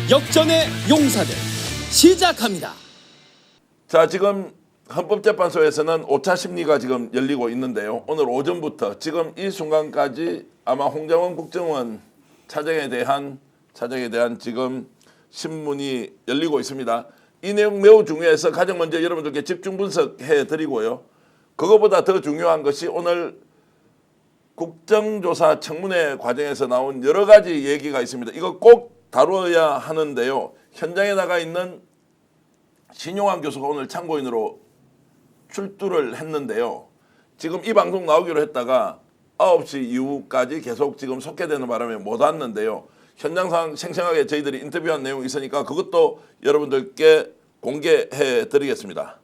역전의 용사들 시작합니다. 자, 지금 헌법재판소에서는 5차 심리가 지금 열리고 있는데요. 오늘 오전부터 지금 이 순간까지 아마 홍장원 국정원 차장에 대한 지금 신문이 열리고 있습니다. 이 내용 매우 중요해서 가장 먼저 여러분들께 집중 분석해 드리고요. 그것보다 더 중요한 것이 오늘 국정조사 청문회 과정에서 나온 여러 가지 얘기가 있습니다. 이거 꼭 다루어야 하는데요. 현장에 나가 있는 신용환 교수가 오늘 참고인으로 출두를 했는데요. 지금 이 방송 나오기로 했다가 9시 이후까지 계속 지금 속개되는 바람에 못 왔는데요. 현장 상황 생생하게 저희들이 인터뷰한 내용이 있으니까 그것도 여러분들께 공개해 드리겠습니다.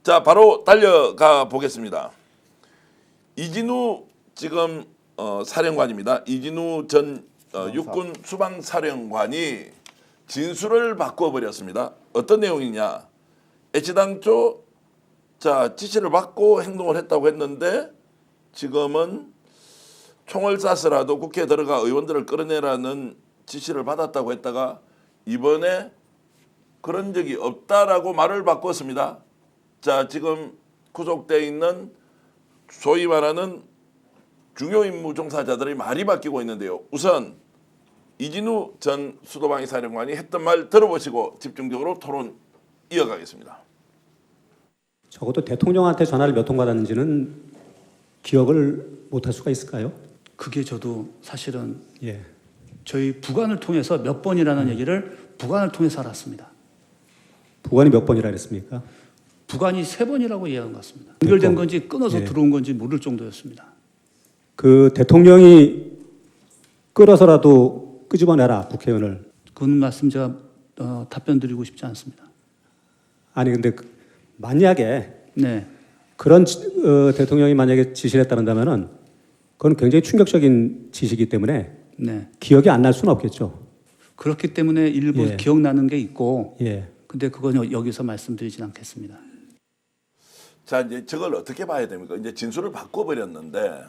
자, 바로 달려가 보겠습니다. 이진우 지금 사령관입니다. 이진우 전 육군 수방사령관이 진술을 바꿔버렸습니다. 어떤 내용이냐? 애시당초 지시를 받고 행동을 했다고 했는데 지금은 총을 쏴서라도 국회에 들어가 의원들을 끌어내라는 지시를 받았다고 했다가 이번에 그런 적이 없다라고 말을 바꿨습니다. 자, 지금 구속되어 있는 소위 말하는 중요 임무 종사자들의 말이 바뀌고 있는데요. 우선 이진우 전 수도방위 사령관이 했던 말 들어보시고 집중적으로 토론 이어가겠습니다. 적어도 대통령한테 전화를 몇 통 받았는지는 기억을 못할 수가 있을까요? 그게 저도 사실은 예. 저희 부관을 통해서 몇 번이라는 얘기를 부관을 통해서 알았습니다. 부관이 몇 번이라 그랬습니까? 부관이 3번이라고 이해한 것 같습니다. 연결된 건지 끊어서 예. 들어온 건지 모를 정도였습니다. 그 대통령이 끌어서라도 끄집어내라 국회의원을. 그 말씀 제가 답변 드리고 싶지 않습니다. 아니 근데 만약에 네. 그런 대통령이 만약에 지시를 했다는다면은 그건 굉장히 충격적인 지시이기 때문에 네. 기억이 안 날 수는 없겠죠. 그렇기 때문에 일부 예. 기억나는 게 있고 예. 근데 그건 여기서 말씀드리진 않겠습니다. 자, 이제 저걸 어떻게 봐야 됩니까? 이제 진술을 바꿔버렸는데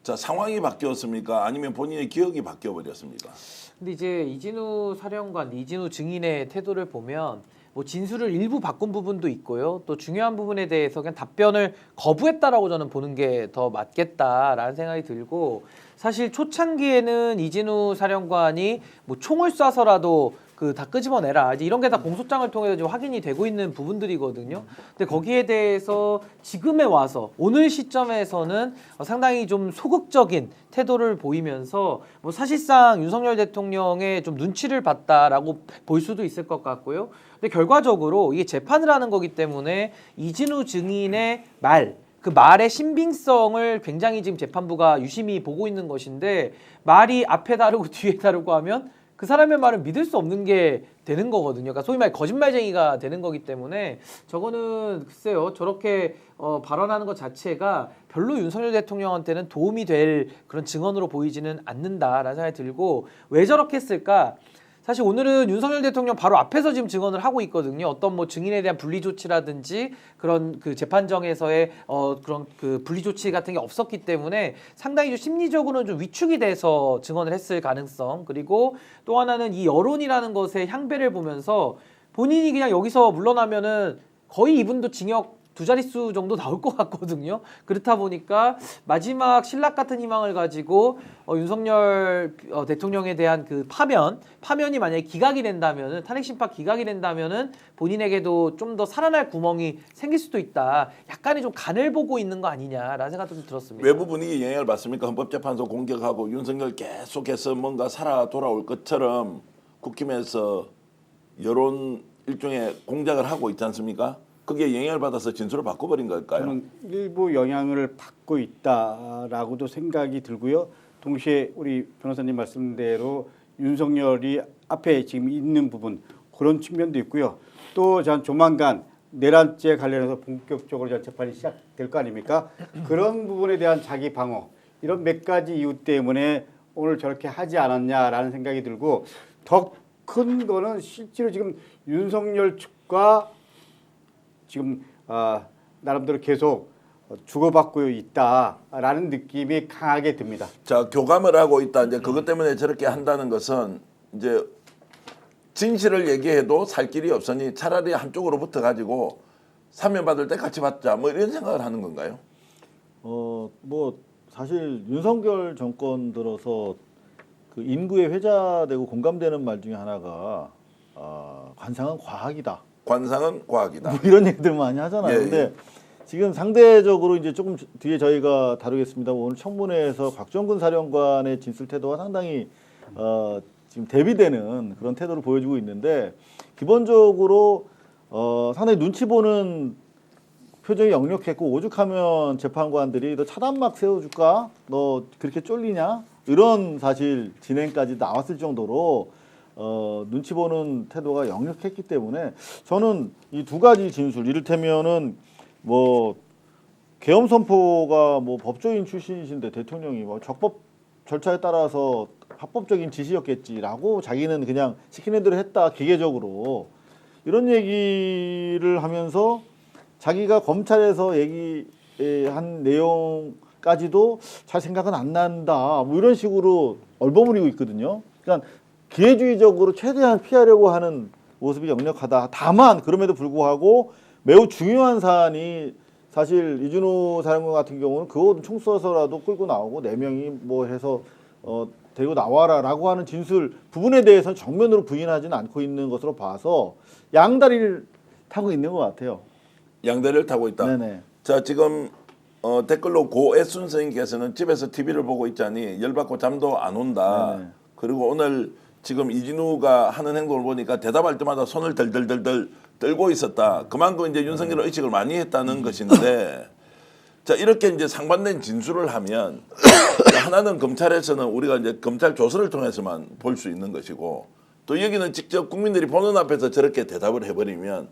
자, 상황이 바뀌었습니까? 아니면 본인의 기억이 바뀌어버렸습니까? 근데 이제 이진우 사령관, 이진우 증인의 태도를 보면 뭐 진술을 일부 바꾼 부분도 있고요. 또 중요한 부분에 대해서 그냥 답변을 거부했다라고 저는 보는 게 더 맞겠다라는 생각이 들고, 사실 초창기에는 이진우 사령관이 뭐 총을 쏴서라도 다 끄집어내라, 이제 이런 게 다 공소장을 통해서 지금 확인이 되고 있는 부분들이거든요. 근데 거기에 대해서 지금에 와서 오늘 시점에서는 상당히 좀 소극적인 태도를 보이면서 뭐 사실상 윤석열 대통령의 좀 눈치를 봤다라고 볼 수도 있을 것 같고요. 근데 결과적으로 이게 재판을 하는 거기 때문에 이진우 증인의 그 말의 신빙성을 굉장히 지금 재판부가 유심히 보고 있는 것인데, 말이 앞에 다르고 뒤에 다르고 하면 그 사람의 말은 믿을 수 없는 게 되는 거거든요. 그러니까 소위 말 거짓말쟁이가 되는 거기 때문에 저거는 글쎄요, 저렇게 발언하는 것 자체가 별로 윤석열 대통령한테는 도움이 될 그런 증언으로 보이지는 않는다라는 생각이 들고, 왜 저렇게 했을까? 사실 오늘은 윤석열 대통령 바로 앞에서 지금 증언을 하고 있거든요. 어떤 뭐 증인에 대한 분리 조치라든지 그런 그 재판정에서의 그런 그 분리 조치 같은 게 없었기 때문에 상당히 좀 심리적으로는 좀 위축이 돼서 증언을 했을 가능성, 그리고 또 하나는 이 여론이라는 것의 향배를 보면서 본인이 그냥 여기서 물러나면은 거의 이분도 징역 2자릿수 정도 나올 것 같거든요. 그렇다 보니까 마지막 신락 같은 희망을 가지고 윤석열 대통령에 대한 그 파면이 만약에 기각이 된다면은, 탄핵 심판 기각이 된다면은 본인에게도 좀 더 살아날 구멍이 생길 수도 있다. 약간의 좀 간을 보고 있는 거 아니냐라는 생각도 좀 들었습니다. 외부 분위기 영향을 받습니까? 헌법재판소 공격하고 윤석열 계속해서 뭔가 살아 돌아올 것처럼 국힘에서 여론 일종의 공작을 하고 있지 않습니까? 그게 영향을 받아서 진술을 바꿔버린 걸까요? 저는 일부 영향을 받고 있다라고도 생각이 들고요. 동시에 우리 변호사님 말씀대로 윤석열이 앞에 지금 있는 부분, 그런 측면도 있고요. 또 전 조만간 내란죄 관련해서 본격적으로 재판이 시작될 거 아닙니까? 그런 부분에 대한 자기 방어, 이런 몇 가지 이유 때문에 오늘 저렇게 하지 않았냐라는 생각이 들고, 더 큰 거는 실제로 지금 윤석열 측과 지금 나름대로 계속 주고받고 있다라는 느낌이 강하게 듭니다. 자, 교감을 하고 있다. 이제 그것 때문에 저렇게 한다는 것은 이제 진실을 얘기해도 살 길이 없으니 차라리 한쪽으로 붙어가지고 사면 받을 때 같이 받자 뭐 이런 생각을 하는 건가요? 뭐 사실 윤석열 정권 들어서 그 인구에 회자되고 공감되는 말 중에 하나가 관상은 과학이다. 관상은 과학이다. 뭐 이런 얘기들 많이 하잖아요. 예, 근데 예. 지금 상대적으로 이제 조금 뒤에 저희가 다루겠습니다. 오늘 청문회에서 곽종근 사령관의 진술 태도가 상당히 지금 대비되는 그런 태도를 보여주고 있는데 기본적으로 상당히 눈치 보는 표정이 역력했고 오죽하면 재판관들이 너 차단막 세워줄까? 너 그렇게 쫄리냐? 이런 사실 진행까지 나왔을 정도로 눈치 보는 태도가 역력했기 때문에 저는 이 두 가지 진술 이를테면은 뭐 계엄 선포가 뭐 법조인 출신이신데 대통령이 뭐 적법 절차에 따라서 합법적인 지시였겠지라고 자기는 그냥 시키는 대로 했다 기계적으로 이런 얘기를 하면서 자기가 검찰에서 얘기한 내용까지도 잘 생각은 안 난다 뭐 이런 식으로 얼버무리고 있거든요. 그러니까 기회주의적으로 최대한 피하려고 하는 모습이 역력하다. 다만 그럼에도 불구하고 매우 중요한 사안이 사실 이준호 사령관 같은 경우는 그거 총 쏘서라도 끌고 나오고 4명이 뭐 해서 데리고 나와라라고 하는 진술 부분에 대해서는 정면으로 부인하지는 않고 있는 것으로 봐서 양다리를 타고 있는 것 같아요. 양다리를 타고 있다. 네네. 자 지금 댓글로 고애순 선생님께서는 집에서 TV를 보고 있자니 열받고 잠도 안 온다. 네네. 그리고 오늘 지금 이진우가 하는 행동을 보니까 대답할 때마다 손을 덜덜덜덜 떨고 있었다. 그만큼 이제 윤석열 의식을 많이 했다는 것인데, 자 이렇게 이제 상반된 진술을 하면 하나는 검찰에서는 우리가 이제 검찰 조서를 통해서만 볼 수 있는 것이고, 또 여기는 직접 국민들이 보는 앞에서 저렇게 대답을 해버리면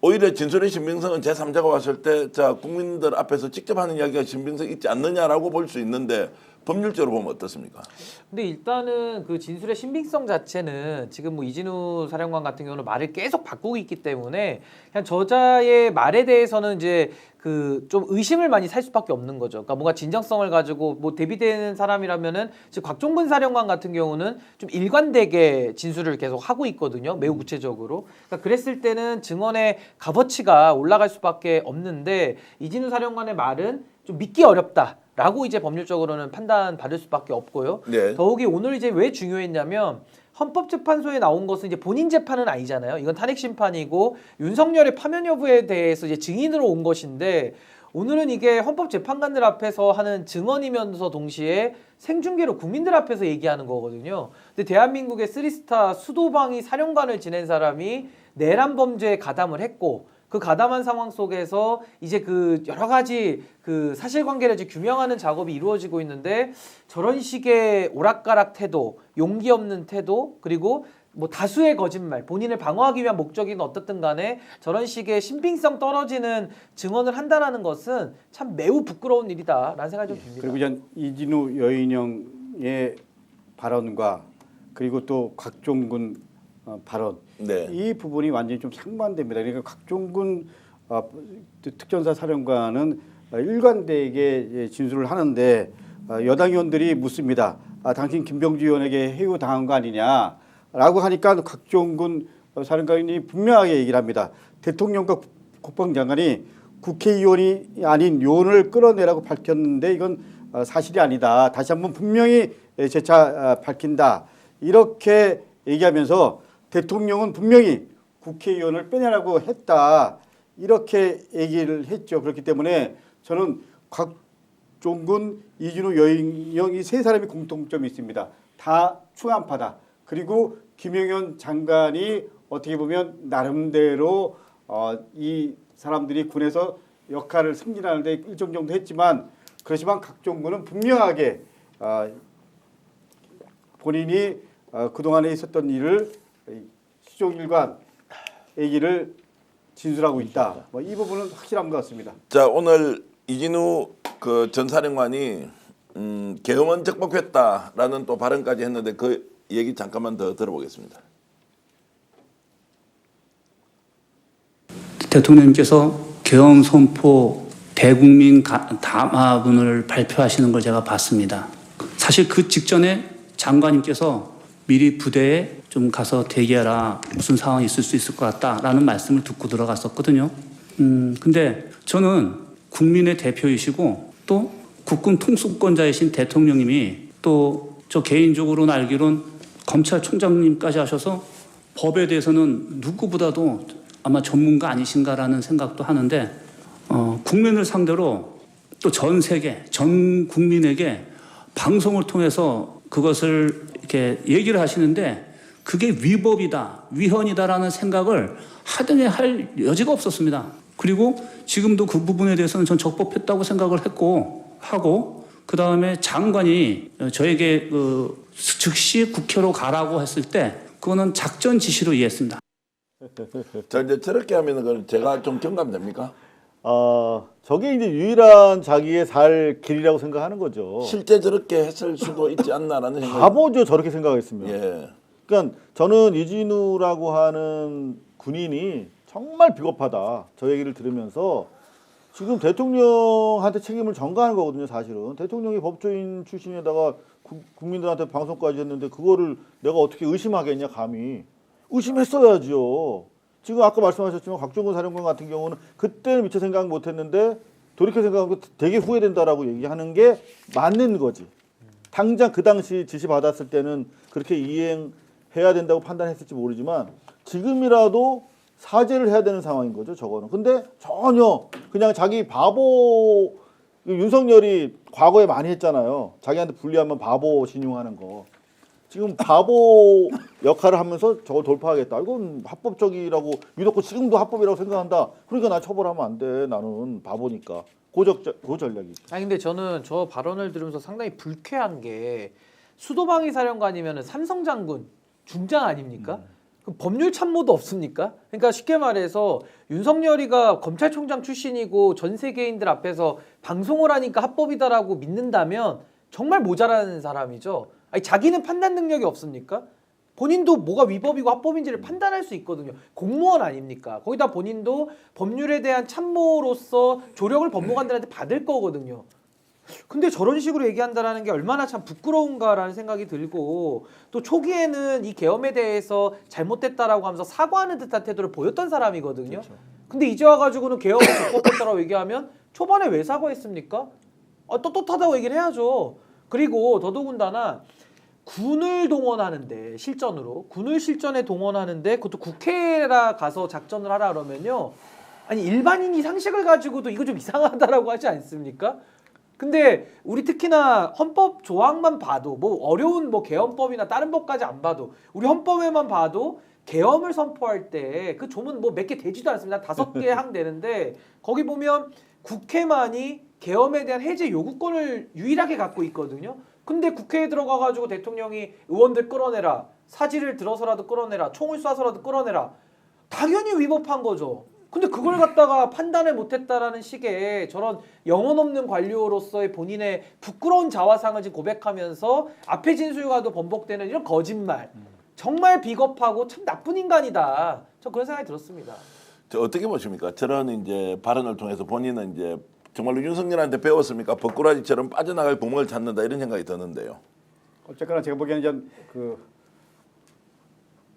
오히려 진술의 신빙성은 제3자가 왔을 때 자 국민들 앞에서 직접 하는 이야기가 신빙성이 있지 않느냐라고 볼 수 있는데 법률적으로 보면 어떻습니까? 근데 일단은 그 진술의 신빙성 자체는 지금 뭐 이진우 사령관 같은 경우는 말을 계속 바꾸고 있기 때문에 그냥 저자의 말에 대해서는 이제 그 좀 의심을 많이 살 수밖에 없는 거죠. 그러니까 뭔가 진정성을 가지고 뭐 대비되는 사람이라면은 지금 곽종근 사령관 같은 경우는 좀 일관되게 진술을 계속 하고 있거든요. 매우 구체적으로. 그러니까 그랬을 때는 증언의 값어치가 올라갈 수밖에 없는데 이진우 사령관의 말은 좀 믿기 어렵다. 라고 이제 법률적으로는 판단받을 수밖에 없고요. 네. 더욱이 오늘 이제 왜 중요했냐면 헌법재판소에 나온 것은 이제 본인 재판은 아니잖아요. 이건 탄핵 심판이고 윤석열의 파면 여부에 대해서 이제 증인으로 온 것인데 오늘은 이게 헌법재판관들 앞에서 하는 증언이면서 동시에 생중계로 국민들 앞에서 얘기하는 거거든요. 근데 대한민국의 3스타 수도방위 사령관을 지낸 사람이 내란 범죄에 가담을 했고 그 가담한 상황 속에서 이제 그 여러 가지 그 사실관계를 이제 규명하는 작업이 이루어지고 있는데 저런 식의 오락가락 태도, 용기 없는 태도, 그리고 뭐 다수의 거짓말, 본인을 방어하기 위한 목적이든 어떻든 간에 저런 식의 신빙성 떨어지는 증언을 한다는 것은 참 매우 부끄러운 일이다라는 생각이 좀 듭니다. 그리고 전 이진우 여인영의 발언과 그리고 또 곽종근 발언 네. 이 부분이 완전히 좀 상반됩니다. 그러니까 곽종근 특전사 사령관은 일관되게 진술을 하는데 여당 의원들이 묻습니다. 당신 김병주 의원에게 해고 당한 거 아니냐라고 하니까 곽종근 사령관이 분명하게 얘기를 합니다. 대통령과 국방장관이 국회의원이 아닌 요원을 끌어내라고 밝혔는데 이건 사실이 아니다. 다시 한번 분명히 재차 밝힌다. 이렇게 얘기하면서 대통령은 분명히 국회의원을 빼내라고 했다. 이렇게 얘기를 했죠. 그렇기 때문에 저는 곽종근, 이준호 여인영 이 세 사람이 공통점이 있습니다. 다 충암파다. 그리고 김영현 장관이 어떻게 보면 나름대로 이 사람들이 군에서 역할을 승진하는데 일정 정도 했지만 그렇지만 곽종근은 분명하게 본인이 그동안에 있었던 일을 시종일관 얘기를 진술하고 있다. 뭐 이 부분은 확실한 것 같습니다. 자 오늘 이진우 그 전 사령관이 계엄은 적법했다라는 또 발언까지 했는데 그 얘기 잠깐만 더 들어보겠습니다. 대통령님께서 계엄 선포 대국민 담화문을 발표하시는 걸 제가 봤습니다. 사실 그 직전에 장관님께서 미리 부대에 좀 가서 대기하라. 무슨 상황이 있을 수 있을 것 같다라는 말씀을 듣고 들어갔었거든요. 근데 저는 국민의 대표이시고 또 국군 통수권자이신 대통령님이 또 저 개인적으로는 알기론 검찰총장님까지 하셔서 법에 대해서는 누구보다도 아마 전문가 아니신가라는 생각도 하는데 국민을 상대로 또 전 세계, 전 국민에게 방송을 통해서 그것을 이렇게 얘기를 하시는데 그게 위법이다, 위헌이다라는 생각을 하등에 할 여지가 없었습니다. 그리고 지금도 그 부분에 대해서는 전 적법했다고 생각을 하고 그 다음에 장관이 저에게 즉시 국회로 가라고 했을 때 그거는 작전 지시로 이해했습니다. 자, 이제 저렇게 하면은 그걸 제가 좀 경감됩니까? 저게 이제 유일한 자기의 살 길이라고 생각하는 거죠. 실제 저렇게 했을 수도 있지 않나라는 생각이. 바보죠, 저렇게 생각했으면. 예. 그러니까 저는 이진우라고 하는 군인이 정말 비겁하다. 저 얘기를 들으면서 지금 대통령한테 책임을 전가하는 거거든요, 사실은. 대통령이 법조인 출신에다가 국민들한테 방송까지 했는데 그거를 내가 어떻게 의심하겠냐, 감히. 의심했어야죠. 지금 아까 말씀하셨지만 곽종근 사령관 같은 경우는 그때는 미처 생각 못 했는데 돌이켜 생각하면 되게 후회된다라고 얘기하는 게 맞는 거지. 당장 그 당시 지시 받았을 때는 그렇게 이행해야 된다고 판단했을지 모르지만 지금이라도 사죄를 해야 되는 상황인 거죠, 저거는. 근데 전혀 그냥 자기 바보, 윤석열이 과거에 많이 했잖아요. 자기한테 불리하면 바보 신용하는 거. 지금 바보 역할을 하면서 저걸 돌파하겠다. 이건 합법적이라고 믿었고 지금도 합법이라고 생각한다. 그러니까 나 처벌하면 안 돼. 나는 바보니까. 그 전략이지. 아니 근데 저는 저 발언을 들으면서 상당히 불쾌한 게 수도방위 사령관이면 삼성 장군 중장 아닙니까? 그 법률 참모도 없습니까? 그러니까 쉽게 말해서 윤석열이가 검찰총장 출신이고 전 세계인들 앞에서 방송을 하니까 합법이다라고 믿는다면 정말 모자라는 사람이죠. 아니 자기는 판단 능력이 없습니까? 본인도 뭐가 위법이고 합법인지를 판단할 수 있거든요. 공무원 아닙니까? 거기다 본인도 법률에 대한 참모로서 조력을 법무관들한테 받을 거거든요. 근데 저런 식으로 얘기한다라는 게 얼마나 참 부끄러운가라는 생각이 들고 또 초기에는 이 계엄에 대해서 잘못됐다라고 하면서 사과하는 듯한 태도를 보였던 사람이거든요. 그렇죠. 근데 이제 와가지고는 계엄을 적법했다라고 얘기하면 초반에 왜 사과했습니까? 떳떳하다고 얘기를 해야죠. 그리고 더더군다나 군을 동원하는데 실전으로 군을 실전에 동원하는데 그것도 국회라 가서 작전을 하라 그러면요. 아니 일반인이 상식을 가지고도 이거 좀 이상하다라고 하지 않습니까? 근데 우리 특히나 헌법 조항만 봐도 뭐 어려운 뭐 계엄법이나 다른 법까지 안 봐도 우리 헌법에만 봐도 계엄을 선포할 때 그 조문 뭐 몇 개 되지도 않습니다. 5개 항 되는데 거기 보면 국회만이 계엄에 대한 해제 요구권을 유일하게 갖고 있거든요. 근데 국회에 들어가가지고 대통령이 의원들 끌어내라, 사지를 들어서라도 끌어내라, 총을 쏴서라도 끌어내라. 당연히 위법한 거죠. 근데 그걸 갖다가 판단을 못했다라는 식의 저런 영혼 없는 관료로서의 본인의 부끄러운 자화상을 지금 고백하면서 앞에 진술과도 번복되는 이런 거짓말. 정말 비겁하고 참 나쁜 인간이다. 저 그런 생각이 들었습니다. 저 어떻게 보십니까? 저런 이제 발언을 통해서 본인은 이제 정말로 윤석열한테 배웠습니까? 벚꾸라지처럼 빠져나갈 구멍을 찾는다 이런 생각이 드는데요. 어쨌거나 제가 보기에는 그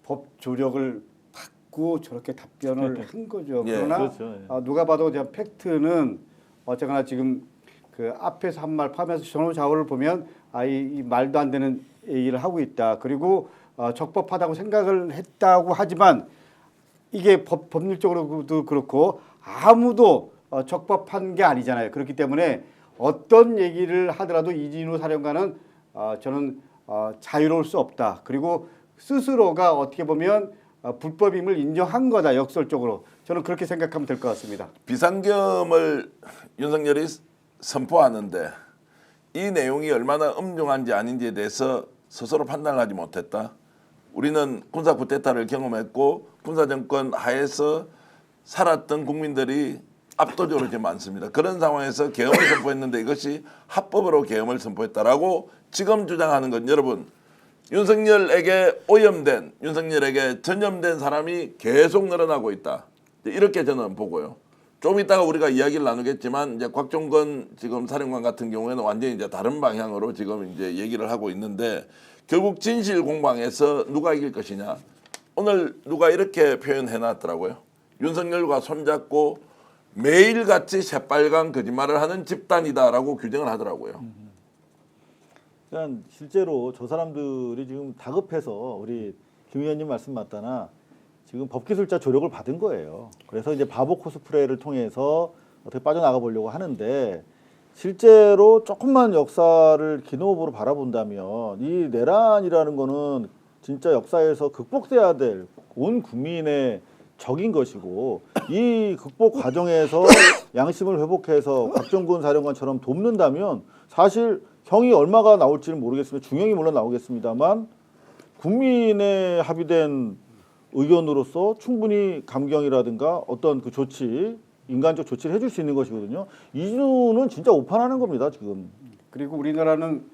법 조력을 받고 저렇게 답변을 한 거죠. 예, 그러나 그렇죠. 예. 누가 봐도 팩트는 어쨌거나 지금 그 앞에서 한 말 파면서 전후좌우를 보면 이 말도 안 되는 얘기를 하고 있다. 그리고 적법하다고 생각을 했다고 하지만 이게 법률적으로도 그렇고 아무도 적법한 게 아니잖아요. 그렇기 때문에 어떤 얘기를 하더라도 이진우 사령관은 저는 자유로울 수 없다. 그리고 스스로가 어떻게 보면 불법임을 인정한 거다. 역설적으로. 저는 그렇게 생각하면 될 것 같습니다. 비상겸을 윤석열이 선포하는데 이 내용이 얼마나 엄중한지 아닌지에 대해서 스스로 판단을 하지 못했다. 우리는 군사 쿠데타를 경험했고 군사정권 하에서 살았던 국민들이 압도적으로 이제 많습니다. 그런 상황에서 계엄을 선포했는데 이것이 합법으로 계엄을 선포했다라고 지금 주장하는 건 여러분 윤석열에게 오염된 윤석열에게 전염된 사람이 계속 늘어나고 있다. 이렇게 저는 보고요. 좀 이따가 우리가 이야기를 나누겠지만 이제 곽종건 지금 사령관 같은 경우에는 완전히 이제 다른 방향으로 지금 이제 얘기를 하고 있는데 결국 진실 공방에서 누가 이길 것이냐. 오늘 누가 이렇게 표현해 놨더라고요. 윤석열과 손잡고 매일같이 새빨간 거짓말을 하는 집단이다라고 규정을 하더라고요. 그러니까 실제로 저 사람들이 지금 다급해서 우리 김 의원님 말씀 맞다나 지금 법기술자 조력을 받은 거예요. 그래서 이제 바보 코스프레를 통해서 어떻게 빠져나가 보려고 하는데 실제로 조금만 역사를 긴 호흡으로 바라본다면 이 내란이라는 거는 진짜 역사에서 극복돼야 될 온 국민의 적인 것이고 이 극복 과정에서 양심을 회복해서 곽종근 사령관처럼 돕는다면 사실 형이 얼마가 나올지는 모르겠습니다. 중형이 물론 나오겠습니다만 국민의 합의된 의견으로서 충분히 감경이라든가 어떤 그 조치, 인간적 조치를 해줄 수 있는 것이거든요. 이준우는 진짜 오판하는 겁니다, 지금. 그리고 우리나라는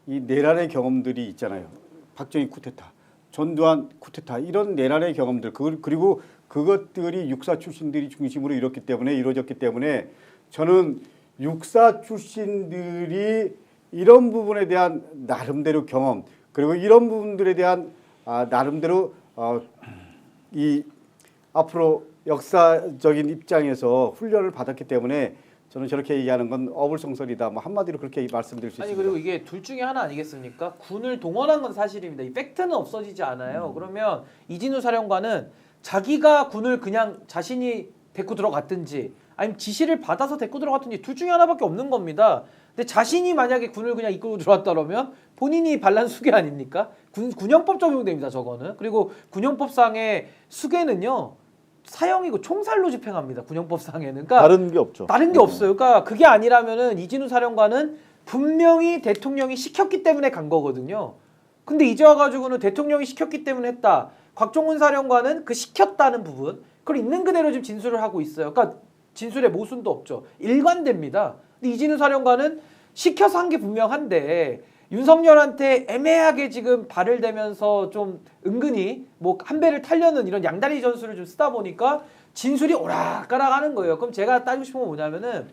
이 내란의 경험들이 있잖아요. 박정희 쿠데타, 전두환 쿠데타 이런 내란의 경험들 그리고 그것들이 육사 출신들이 중심으로 이루어졌기 때문에 저는 육사 출신들이 이런 부분에 대한 나름대로 경험 그리고 이런 부분들에 대한 나름대로 이 앞으로 역사적인 입장에서 훈련을 받았기 때문에 저는 저렇게 얘기하는 건 어불성설이다. 뭐 한마디로 그렇게 말씀드릴 수 아니 있습니다. 그리고 이게 둘 중에 하나 아니겠습니까? 군을 동원한 건 사실입니다. 이 팩트는 없어지지 않아요. 그러면 이진우 사령관은 자기가 군을 그냥 자신이 데리고 들어갔든지 아니면 지시를 받아서 데리고 들어갔든지 둘 중에 하나밖에 없는 겁니다. 근데 자신이 만약에 군을 그냥 이끌고 들어왔다면 본인이 반란 수괴 아닙니까? 군형법 적용됩니다. 저거는. 그리고 군형법상의 수괴는요. 사형이고 총살로 집행합니다. 군형법상에는. 그러니까 다른 게 없죠. 다른 게 없어요. 그러니까 그게 아니라면은 이진우 사령관은 분명히 대통령이 시켰기 때문에 간 거거든요. 근데 이제 와가지고는 대통령이 시켰기 때문에 했다. 곽종근 사령관은 그 시켰다는 부분 그걸 있는 그대로 지금 진술을 하고 있어요. 그러니까 진술에 모순도 없죠. 일관됩니다. 근데 이진우 사령관은 시켜서 한 게 분명한데 윤석열한테 애매하게 지금 발을 대면서 좀 은근히 뭐 한 배를 타려는 이런 양다리 전술을 좀 쓰다 보니까 진술이 오락가락 하는 거예요. 그럼 제가 따지고 싶은 건 뭐냐면은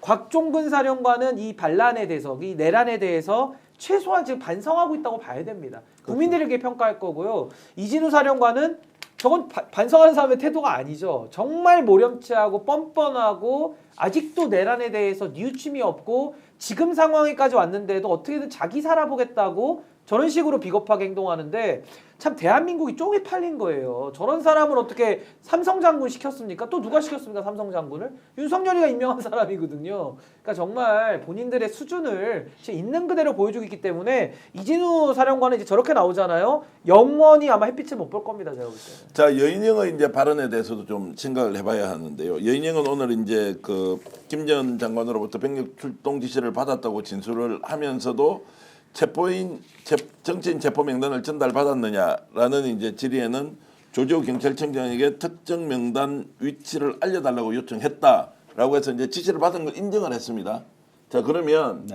곽종근 사령관은 이 반란에 대해서 이 내란에 대해서 최소한 지금 반성하고 있다고 봐야 됩니다. 국민들에게 평가할 거고요. 이진우 사령관은 저건 반성하는 사람의 태도가 아니죠. 정말 모렴치하고 뻔뻔하고 아직도 내란에 대해서 뉘우침이 없고 지금 상황에까지 왔는데도 어떻게든 자기 살아보겠다고 저런 식으로 비겁하게 행동하는데 참 대한민국이 쪽이 팔린 거예요. 저런 사람을 어떻게 삼성장군 시켰습니까? 또 누가 시켰습니까? 삼성장군을? 윤석열이가 임명한 사람이거든요. 그러니까 정말 본인들의 수준을 있는 그대로 보여주고 있기 때문에 이진우 사령관은 이제 저렇게 나오잖아요. 영원히 아마 햇빛을 못 볼 겁니다. 제가 볼 때는. 자, 여인영의 이제 발언에 대해서도 좀 생각을 해봐야 하는데요. 여인영은 오늘 이제 그 김 전 장관으로부터 병력 출동 지시를 받았다고 진술을 하면서도 정치인 체포 명단을 전달받았느냐라는 이제 질의에는 조지호 경찰청장에게 특정 명단 위치를 알려달라고 요청했다라고 해서 이제 지시를 받은 걸 인정을 했습니다. 자, 그러면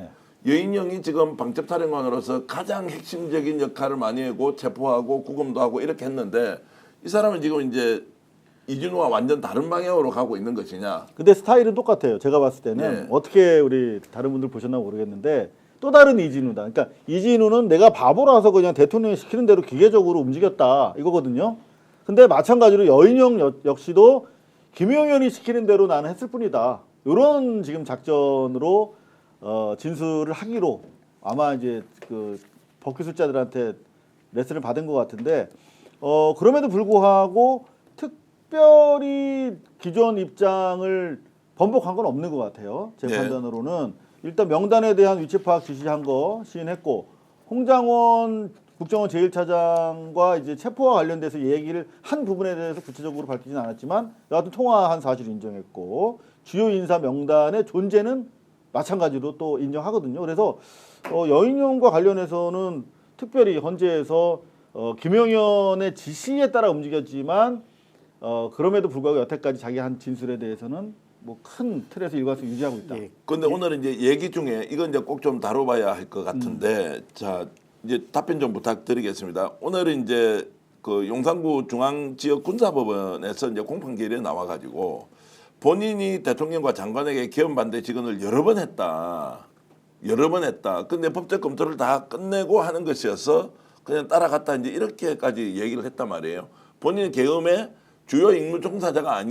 여인영이 지금 방첩사령관으로서 가장 핵심적인 역할을 많이 하고 체포하고 구금도 하고 이렇게 했는데 이 사람은 지금 이제 이진우와 완전 다른 방향으로 가고 있는 것이냐? 근데 스타일은 똑같아요. 제가 봤을 때는 네. 어떻게 우리 다른 분들 보셨나 모르겠는데 또 다른 이진우다. 그러니까 이진우는 내가 바보라서 그냥 대통령이 시키는 대로 기계적으로 움직였다 이거거든요. 근데 마찬가지로 여인영 역시도 김용현이 시키는 대로 나는 했을 뿐이다. 이런 지금 작전으로 진술을 하기로 아마 이제 그 법기술자들한테 레슨을 받은 것 같은데 그럼에도 불구하고 특별히 기존 입장을 번복한 건 없는 것 같아요. 제 네. 판단으로는 일단 명단에 대한 위치 파악 지시한 거 시인했고 홍장원 국정원 제1차장과 이제 체포와 관련돼서 얘기를 한 부분에 대해서 구체적으로 밝히진 않았지만 여하튼 통화한 사실을 인정했고 주요 인사 명단의 존재는 마찬가지로 또 인정하거든요. 그래서 여인용과 관련해서는 특별히 헌재에서 김용현의 지시에 따라 움직였지만 그럼에도 불구하고 여태까지 자기 한 진술에 대해서는 뭐 큰 틀에서 일관성 유지하고 있다. 그런데 오늘 이제 얘기 중에 이건 이제 꼭 좀 다뤄봐야 할 것 같은데 자 이제 답변 좀 부탁드리겠습니다. 오늘은 이제 그 용산구 중앙지역 군사법원에서 이제 공판 결의에 나와가지고 본인이 대통령과 장관에게 계엄 반대 직언을 여러 번 했다. 여러 번 했다. 근데 법적 검토를 다 끝내고 하는 것이어서 그냥 따라갔다 이제 이렇게까지 얘기를 했단 말이에요. 본인은 계엄의 주요 임무 종사자가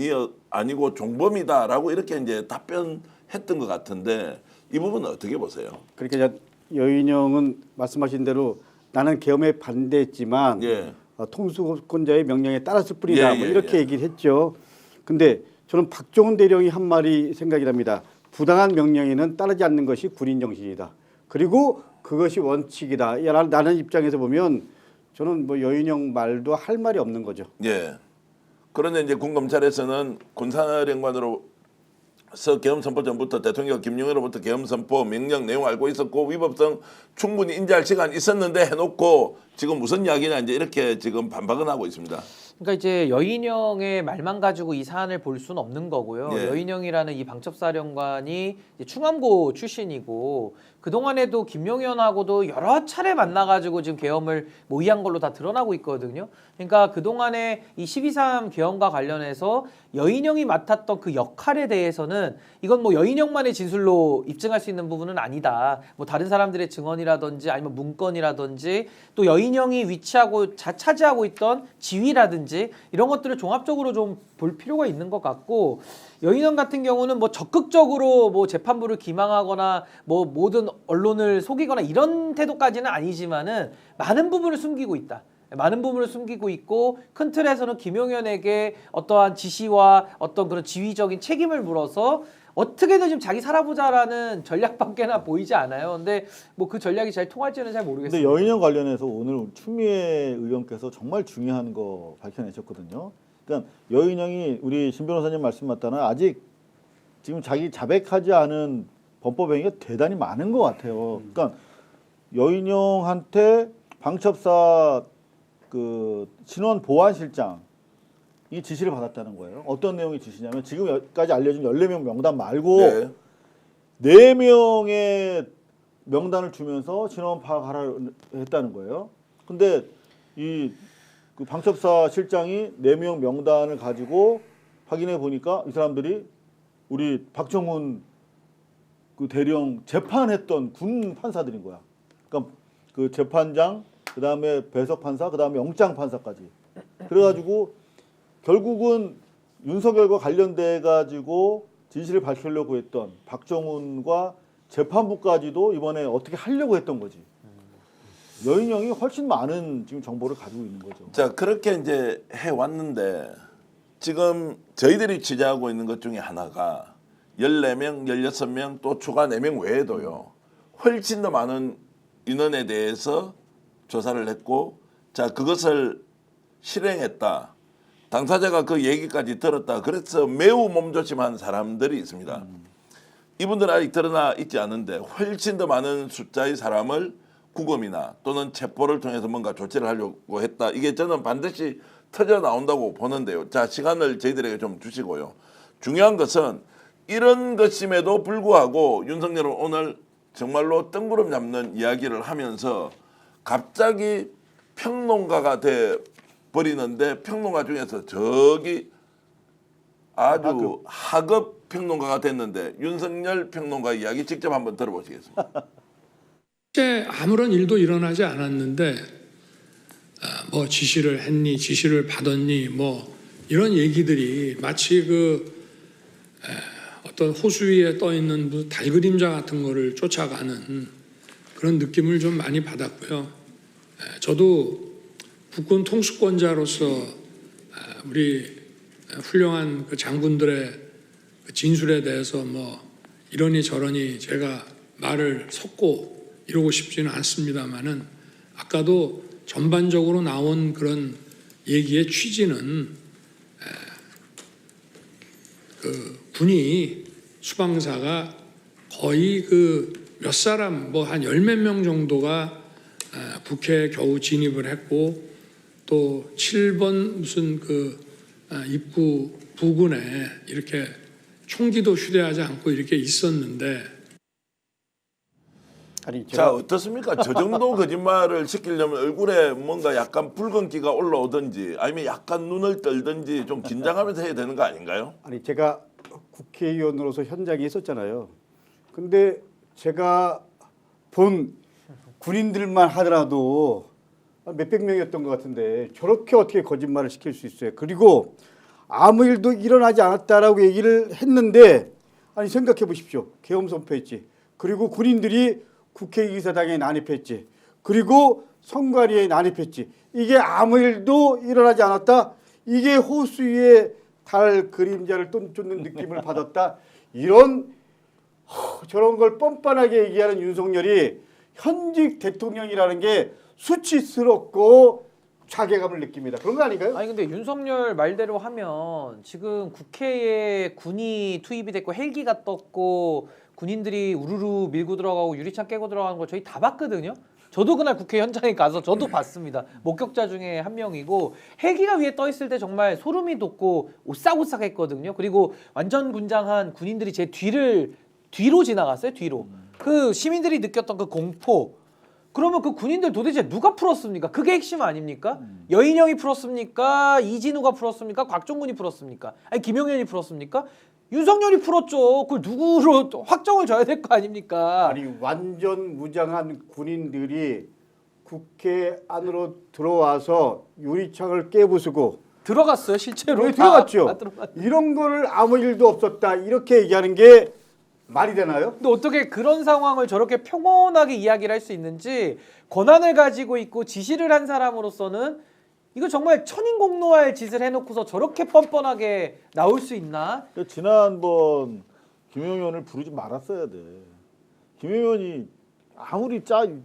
아니고 종범이다라고 이렇게 이제 답변했던 것 같은데 이 부분은 어떻게 보세요? 그러니까 이제 여인영은 말씀하신 대로 나는 계엄에 반대했지만 예. 통수권자의 명령에 따랐을 뿐이다. 예, 뭐 예, 이렇게 예. 얘기를 했죠. 근데 저는 박정훈 대령이 한 말이 생각이 납니다. 부당한 명령에는 따르지 않는 것이 군인 정신이다. 그리고 그것이 원칙이다. 나는 입장에서 보면 저는 뭐 여인영 말도 할 말이 없는 거죠. 예. 그런데 이제 군검찰에서는 군사령관으로서 계엄 선포 전부터 대통령 김용현으로부터 계엄 선포 명령 내용 알고 있었고 위법성 충분히 인지할 시간 있었는데 해놓고 지금 무슨 이야기냐 이제 이렇게 지금 반박은 하고 있습니다. 그러니까 이제 여인영의 말만 가지고 이 사안을 볼 수는 없는 거고요. 예. 여인영이라는 이 방첩사령관이 이제 충암고 출신이고 그동안에도 김용현하고도 여러 차례 만나가지고 지금 계엄을 모의한 걸로 다 드러나고 있거든요. 그러니까 그동안에 이 12.3 계엄과 관련해서 여인영이 맡았던 그 역할에 대해서는 이건 뭐 여인영만의 진술로 입증할 수 있는 부분은 아니다. 뭐 다른 사람들의 증언이라든지 아니면 문건이라든지 또 여인영이 위치하고 차지하고 있던 지위라든지 이런 것들을 종합적으로 좀 볼 필요가 있는 것 같고 여인영 같은 경우는 뭐 적극적으로 뭐 재판부를 기망하거나 뭐 모든 언론을 속이거나 이런 태도까지는 아니지만은 많은 부분을 숨기고 있다. 많은 부분을 숨기고 있고 큰 틀에서는 김용현에게 어떠한 지시와 어떤 그런 지휘적인 책임을 물어서 어떻게든 지금 자기 살아보자라는 전략밖에나 보이지 않아요. 근데 뭐 그 전략이 잘 통할지는 잘 모르겠습니다. 근데 여인영 관련해서 오늘 추미애 의원께서 정말 중요한 거 밝혀내셨거든요. 그러니까 여인영이 우리 신 변호사님 말씀 맞다나 아직 지금 자기 자백하지 않은 범법 행위가 대단히 많은 것 같아요. 그러니까 여인영한테 방첩사 그 신원 보안실장이 지시를 받았다는 거예요. 어떤 내용의 지시냐면 지금까지 알려진 14명 명단 말고 네. 4명의 명단을 주면서 신원 파악하라 했다는 거예요. 근데 그 방첩사 실장이 4명 명단을 가지고 확인해 보니까 이 사람들이 우리 박정훈 그 대령 재판했던 군 판사들인 거야. 그러니까 그 재판장, 그다음에 배석 판사, 그다음에 영장 판사까지. 그래가지고 결국은 윤석열과 관련돼 가지고 진실을 밝히려고 했던 박정훈과 재판부까지도 이번에 어떻게 하려고 했던 거지. 여인영이 훨씬 많은 지금 정보를 가지고 있는 거죠. 자, 그렇게 이제 해왔는데 지금 저희들이 취재하고 있는 것 중에 하나가 14명, 16명 또 추가 4명 외에도요. 훨씬 더 많은 인원에 대해서 조사를 했고 자, 그것을 실행했다. 당사자가 그 얘기까지 들었다. 그래서 매우 몸조심한 사람들이 있습니다. 이분들은 아직 드러나 있지 않은데 훨씬 더 많은 숫자의 사람을 구금이나 또는 체포를 통해서 뭔가 조치를 하려고 했다. 이게 저는 반드시 터져 나온다고 보는데요. 자, 시간을 저희들에게 좀 주시고요. 중요한 것은 이런 것임에도 불구하고 윤석열은 오늘 정말로 뜬구름 잡는 이야기를 하면서 갑자기 평론가가 돼 버리는데 평론가 중에서 저기 아주 하급 평론가가 됐는데 윤석열 평론가 이야기 직접 한번 들어보시겠습니다. 실제 아무런 일도 일어나지 않았는데 뭐 지시를 했니, 지시를 받았니, 뭐 이런 얘기들이 마치 그 어떤 호수 위에 떠 있는 무슨 달그림자 같은 거를 쫓아가는 그런 느낌을 좀 많이 받았고요. 저도 국군 통수권자로서 우리 훌륭한 그 장군들의 그 진술에 대해서 뭐 이러니 저러니 제가 말을 섞고 이러고 싶지는 않습니다만은 아까도 전반적으로 나온 그런 얘기의 취지는 그 군이 수방사가 거의 그 몇 사람 뭐 한 10몇 명 정도가 국회에 겨우 진입을 했고 또 7번 무슨 그 입구 부근에 이렇게 총기도 휴대하지 않고 이렇게 있었는데 아니 자, 어떻습니까? 저 정도 거짓말을 시키려면 얼굴에 뭔가 약간 붉은기가 올라오든지 아니면 약간 눈을 떨든지 좀 긴장하면서 해야 되는 거 아닌가요? 아니 제가 국회의원으로서 현장에 있었잖아요. 근데 제가 본 군인들만 하더라도 몇백 명이었던 것 같은데 저렇게 어떻게 거짓말을 시킬 수 있어요. 그리고 아무 일도 일어나지 않았다라고 얘기를 했는데 아니 생각해 보십시오. 계엄 선포했지. 그리고 군인들이 국회의사당에 난입했지. 그리고 선관위에 난입했지. 이게 아무 일도 일어나지 않았다. 이게 호수 위에 달 그림자를 쫓는 느낌을 받았다. 이런 저런 걸 뻔뻔하게 얘기하는 윤석열이 현직 대통령이라는 게 수치스럽고 자괴감을 느낍니다. 그런 거 아닌가요? 아니 근데 윤석열 말대로 하면 지금 국회에 군이 투입이 됐고 헬기가 떴고 군인들이 우르르 밀고 들어가고 유리창 깨고 들어가는 걸 저희 다 봤거든요. 저도 그날 국회 현장에 가서 저도 봤습니다. 목격자 중에 한 명이고 헬기가 위에 떠 있을 때 정말 소름이 돋고 오싹오싹했거든요. 그리고 완전 군장한 군인들이 제 뒤로 지나갔어요. 뒤로. 그 시민들이 느꼈던 그 공포. 그러면 그 군인들 도대체 누가 풀었습니까? 그게 핵심 아닙니까? 여인형이 풀었습니까? 이진우가 풀었습니까? 곽종근이 풀었습니까? 아니 김용현이 풀었습니까? 윤석열이 풀었죠. 그걸 누구로 확정을 줘야 될 거 아닙니까? 아니 완전 무장한 군인들이 국회 안으로 들어와서 유리창을 깨부수고 들어갔어요 실제로. 왜 들어갔죠? 다 들어갔죠. 이런 거를 아무 일도 없었다 이렇게 얘기하는 게 말이 되나요? 근데 어떻게 그런 상황을 저렇게 평온하게 이야기를 할 수 있는지 권한을 가지고 있고 지시를 한 사람으로서는 이거 정말 천인공노할 짓을 해놓고서 저렇게 뻔뻔하게 나올 수 있나? 지난번 김용현을 부르지 말았어야 돼. 김용현이 아무리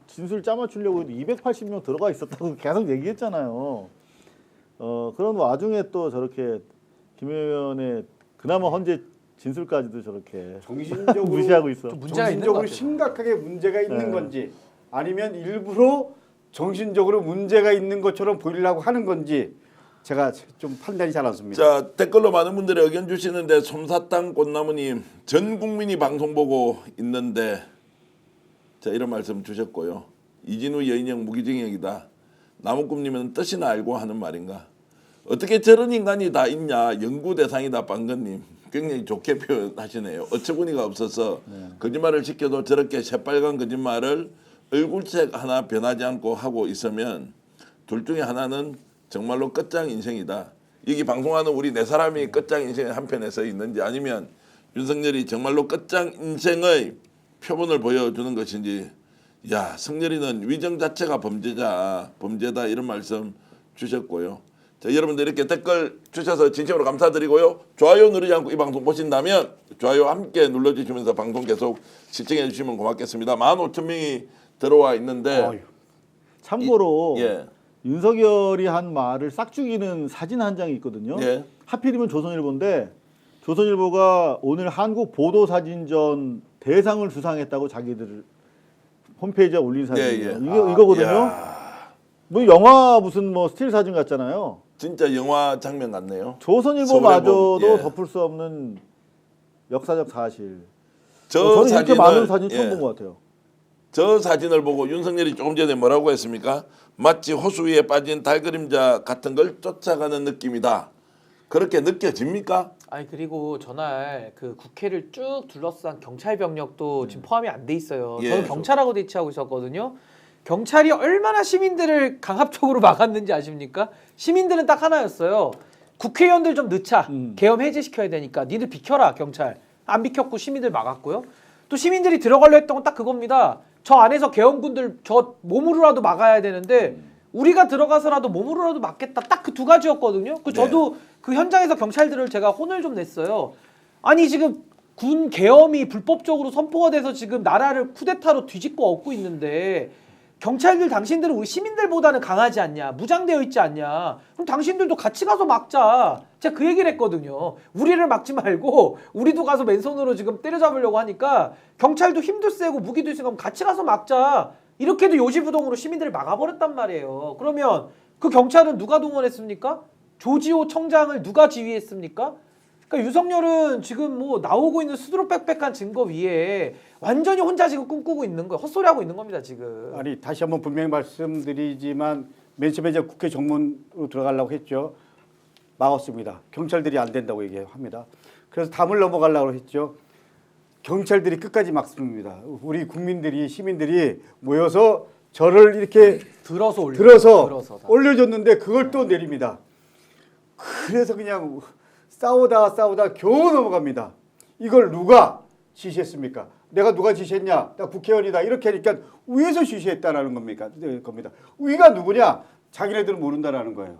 진술 짜맞추려고 해도 280명 들어가 있었다고 계속 얘기했잖아요. 그런 와중에 또 저렇게 김용현의 그나마 헌재 진술까지도 저렇게 정신적으로 무시하고 있어. 문제가 있는 것 정신적으로 같아요. 심각하게 문제가 있는 네. 건지 아니면 일부러 정신적으로 문제가 있는 것처럼 보이려고 하는 건지 제가 좀 판단이 잘 안 섭니다. 자, 댓글로 많은 분들이 의견 주시는데 솜사탕 꽃나무님 전 국민이 방송 보고 있는데 자 이런 말씀 주셨고요. 이진우 여인형 무기징역이다. 나무꿈님은 뜻이나 알고 하는 말인가. 어떻게 저런 인간이 다 있냐. 연구 대상이다. 빵건님 굉장히 좋게 표현하시네요. 어처구니가 없어서 거짓말을 시켜도 저렇게 새빨간 거짓말을 얼굴색 하나 변하지 않고 하고 있으면 둘 중에 하나는 정말로 끝장 인생이다. 여기 방송하는 우리 네 사람이 끝장 인생의 한편에 서 있는지 아니면 윤석열이 정말로 끝장 인생의 표본을 보여주는 것인지. 야, 성렬이는 위정 자체가 범죄다 이런 말씀 주셨고요. 자, 여러분들 이렇게 댓글 주셔서 진심으로 감사드리고요. 좋아요 누르지 않고 이 방송 보신다면 좋아요 함께 눌러주시면서 방송 계속 시청해 주시면 고맙겠습니다. 15,000명이 들어와 있는데 참고로 예. 윤석열이 한 말을 싹 죽이는 사진 한 장이 있거든요. 예. 하필이면 조선일보인데 조선일보가 오늘 한국 보도사진전 대상을 수상했다고 자기들 홈페이지에 올린 사진이에요. 예. 이거거든요. 이야, 뭐 영화 무슨 뭐 스틸 사진 같잖아요. 진짜 영화 장면 같네요. 조선일보마저도 서울의 봄, 예. 덮을 수 없는 역사적 사실. 저 저는 이렇게 많은 사진 처음 예. 본 것 같아요. 저 사진을 보고 윤석열이 조금 전에 뭐라고 했습니까? 마치 호수 위에 빠진 달 그림자 같은 걸 쫓아가는 느낌이다. 그렇게 느껴집니까? 아니 그리고 전날 그 국회를 쭉 둘러싼 경찰 병력도 지금 포함이 안 돼 있어요. 예. 저는 경찰하고 대치하고 있었거든요. 경찰이 얼마나 시민들을 강압적으로 막았는지 아십니까? 시민들은 딱 하나였어요. 국회의원들 좀 늦자. 계엄 해제시켜야 되니까 니들 비켜라 경찰. 안 비켰고 시민들 막았고요. 또 시민들이 들어가려 했던 건 딱 그겁니다. 저 안에서 계엄군들 저 몸으로라도 막아야 되는데 우리가 들어가서라도 몸으로라도 막겠다. 딱 그 두 가지였거든요. 저도 그 현장에서 경찰들을 제가 혼을 좀 냈어요. 아니 지금 군 계엄이 불법적으로 선포가 돼서 지금 나라를 쿠데타로 뒤집고 엎고 있는데 경찰들 당신들은 우리 시민들보다는 강하지 않냐, 무장되어 있지 않냐. 그럼 당신들도 같이 가서 막자. 제가 그 얘기를 했거든요. 우리를 막지 말고 우리도 가서 맨손으로 지금 때려잡으려고 하니까 경찰도 힘도 세고 무기도 있으니까 같이 가서 막자. 이렇게도 요지부동으로 시민들을 막아버렸단 말이에요. 그러면 그 경찰은 누가 동원했습니까? 조지호 청장을 누가 지휘했습니까? 그러니까 윤석열은 지금 뭐 나오고 있는 수두룩빽빽한 증거 위에 완전히 혼자 지금 꿈꾸고 있는 거예요. 헛소리하고 있는 겁니다 지금. 아니 다시 한번 분명히 말씀드리지만 맨 처음에 이제 국회 정문으로 들어가려고 했죠. 막았습니다. 경찰들이 안 된다고 얘기합니다. 그래서 담을 넘어가려고 했죠. 경찰들이 끝까지 막습니다. 우리 국민들이 시민들이 모여서 저를 이렇게 들어서 올려줬는데 그걸 또 내립니다. 그래서 그냥 싸우다 겨우 넘어갑니다. 이걸 누가 지시했습니까? 내가 누가 지시했냐? 나 국회의원이다. 이렇게 하니까 위에서 지시했다라는 겁니다. 위가 누구냐? 자기네들은 모른다라는 거예요.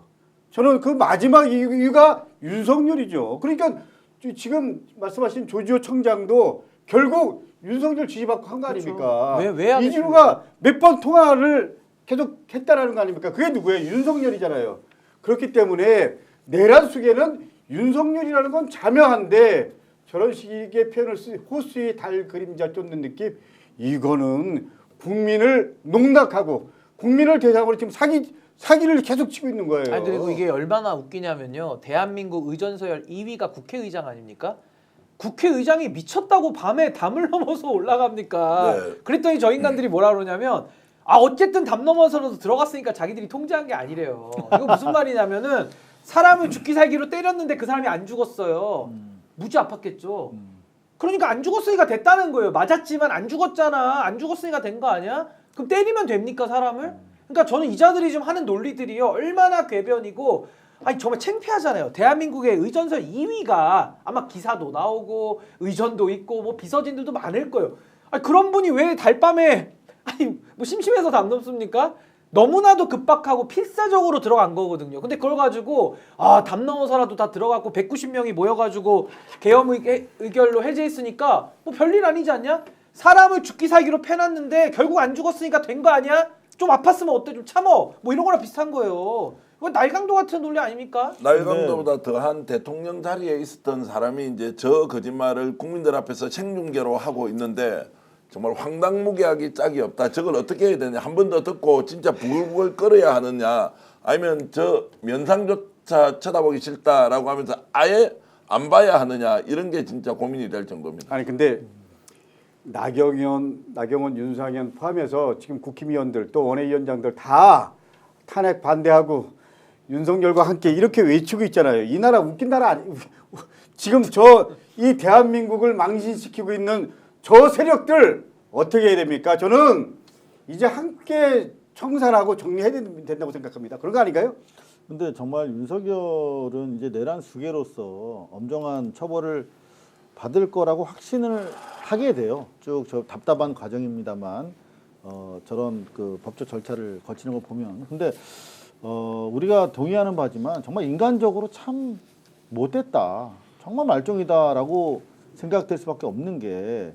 저는 그 마지막 이유가 윤석열이죠. 그러니까 지금 말씀하신 조지호 청장도 결국 윤석열 지시받고 한 거 아닙니까? 왜 이진우가 몇 번 통화를 계속 했다라는 거 아닙니까? 그게 누구예요? 윤석열이잖아요. 그렇기 때문에 내란 수계는 윤석열이라는 건 자명한데 저런 식의 표현을 호수의 달 그림자 쫓는 느낌, 이거는 국민을 농락하고 국민을 대상으로 지금 사기를 계속 치고 있는 거예요. 아니 그리고 이게 얼마나 웃기냐면요. 대한민국 의전서열 2위가 국회의장 아닙니까? 국회의장이 미쳤다고 밤에 담을 넘어서 올라갑니까? 네. 그랬더니 저 인간들이 뭐라 그러냐면 어쨌든 담 넘어서라도 들어갔으니까 자기들이 통제한 게 아니래요. 이거 무슨 말이냐면은 사람을 죽기 살기로 때렸는데 그 사람이 안 죽었어요. 무지 아팠겠죠. 그러니까 안 죽었으니까 됐다는 거예요. 맞았지만 안 죽었잖아. 안 죽었으니까 된 거 아니야? 그럼 때리면 됩니까 사람을? 그러니까 저는 이자들이 좀 하는 논리들이요. 얼마나 궤변이고 아니 정말 창피하잖아요. 대한민국의 의전설 2위가 아마 기사도 나오고 의전도 있고 뭐 비서진들도 많을 거예요. 아니 그런 분이 왜 달밤에 아니 뭐 심심해서 담 넘습니까? 너무나도 급박하고 필사적으로 들어간 거거든요. 근데 그걸 가지고 담 넘어서라도 다 들어갔고 190명이 모여가지고 계엄 의결로 해제했으니까 뭐 별일 아니지 않냐? 사람을 죽기 살기로 패놨는데 결국 안 죽었으니까 된 거 아니야? 좀 아팠으면 어때? 좀 참어. 뭐 이런 거랑 비슷한 거예요. 이건 날강도 같은 논리 아닙니까? 날강도보다 더한 대통령 자리에 있었던 사람이 이제 저 거짓말을 국민들 앞에서 생중계로 하고 있는데 정말 황당무계하기 짝이 없다. 저걸 어떻게 해야 되냐. 한 번 더 듣고 진짜 부글부글 끓어야 하느냐. 아니면 저 면상조차 쳐다보기 싫다라고 하면서 아예 안 봐야 하느냐. 이런 게 진짜 고민이 될 정도입니다. 아니 근데 나경원, 윤상현 포함해서 지금 국힘위원들 또 원외위원장들 다 탄핵 반대하고 윤석열과 함께 이렇게 외치고 있잖아요. 이 나라 웃긴 나라 아니 지금 이 대한민국을 망신시키고 있는 저 세력들 어떻게 해야 됩니까? 저는 이제 함께 청산하고 정리해야 된다고 생각합니다. 그런 거 아닌가요? 근데 정말 윤석열은 이제 내란 수괴로서 엄정한 처벌을 받을 거라고 확신을 하게 돼요. 쭉 저 답답한 과정입니다만 저런 그 법적 절차를 거치는 걸 보면 근데 우리가 동의하는 바지만 정말 인간적으로 참 못됐다. 정말 말종이다라고 생각될 수밖에 없는 게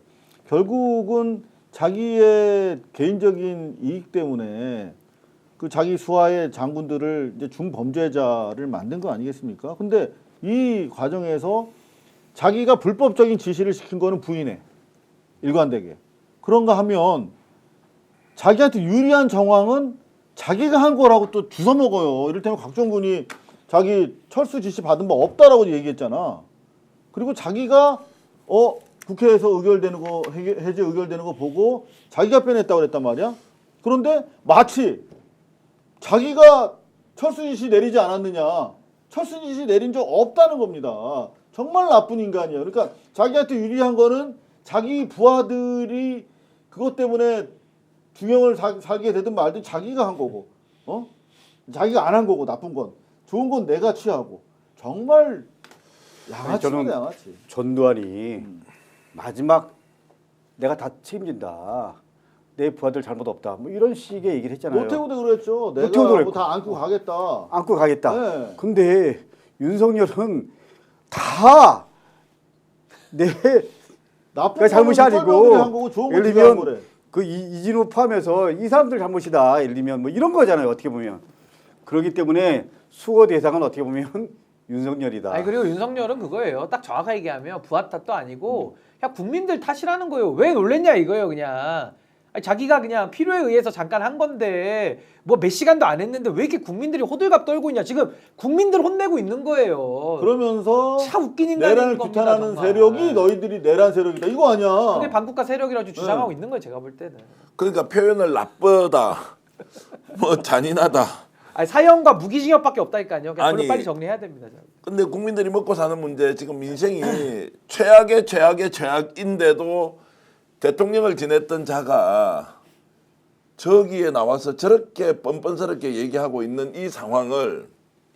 결국은 자기의 개인적인 이익 때문에 그 자기 수하의 장군들을 이제 중범죄자를 만든 거 아니겠습니까? 근데 이 과정에서 자기가 불법적인 지시를 시킨 거는 부인해. 일관되게. 그런가 하면 자기한테 유리한 정황은 자기가 한 거라고 또 주워 먹어요. 이를테면 곽종군이 자기 철수 지시 받은 바 없다라고 얘기했잖아. 그리고 자기가 국회에서 의결되는 거 해제 의결되는 거 보고 자기가 빼냈다고 그랬단 말이야. 그런데 마치 자기가 철수 지시 내리지 않았느냐. 철수 지시 내린 적 없다는 겁니다. 정말 나쁜 인간이에요. 그러니까 자기한테 유리한 거는 자기 부하들이 그것 때문에 중형을 살게 되든 말든 자기가 한 거고, 자기가 안 한 거고 나쁜 건 좋은 건 내가 취하고 정말 양아치다 양아치. 전두환이 마지막 내가 다 책임진다. 내 부하들 잘못 없다. 뭐 이런 식의 얘기를 했잖아요. 노태우도 그랬죠. 내가 노태우도 뭐 다 안고 가겠다. 안고 가겠다. 네. 근데 윤석열은 다 내 나쁜 잘못이 거는 아니고 한 거고 좋은 건 예를 네가 한 들면 거래. 그 이진우 포함해서 이 사람들 잘못이다. 예를 들면 뭐 이런 거잖아요. 어떻게 보면. 그렇기 때문에 수호 대상은 어떻게 보면 윤석열이다. 아니 그리고 윤석열은 그거예요. 딱 정확하게 얘기하면 부하 탓도 아니고 그냥 국민들 탓이라는 거예요. 왜 놀랬냐 이거예요, 그냥. 아니, 자기가 그냥 필요에 의해서 잠깐 한 건데 뭐 몇 시간도 안 했는데 왜 이렇게 국민들이 호들갑 떨고 있냐. 지금 국민들 혼내고 있는 거예요. 그러면서 참 웃긴 인간인 내란을 겁니다, 규탄하는 정말. 세력이 너희들이 내란 세력이다. 이거 아니야. 그게 반국가 세력이라고 주장하고 있는 거예요, 제가 볼 때는. 그러니까 표현을 나쁘다, 뭐 잔인하다 아니, 사형과 무기징역밖에 없다니까요. 그냥 아니, 그걸 빨리 정리해야 됩니다. 근데 국민들이 먹고 사는 문제 지금 민생이 최악의 최악인데도 대통령을 지냈던 자가 저기에 나와서 저렇게 뻔뻔스럽게 얘기하고 있는 이 상황을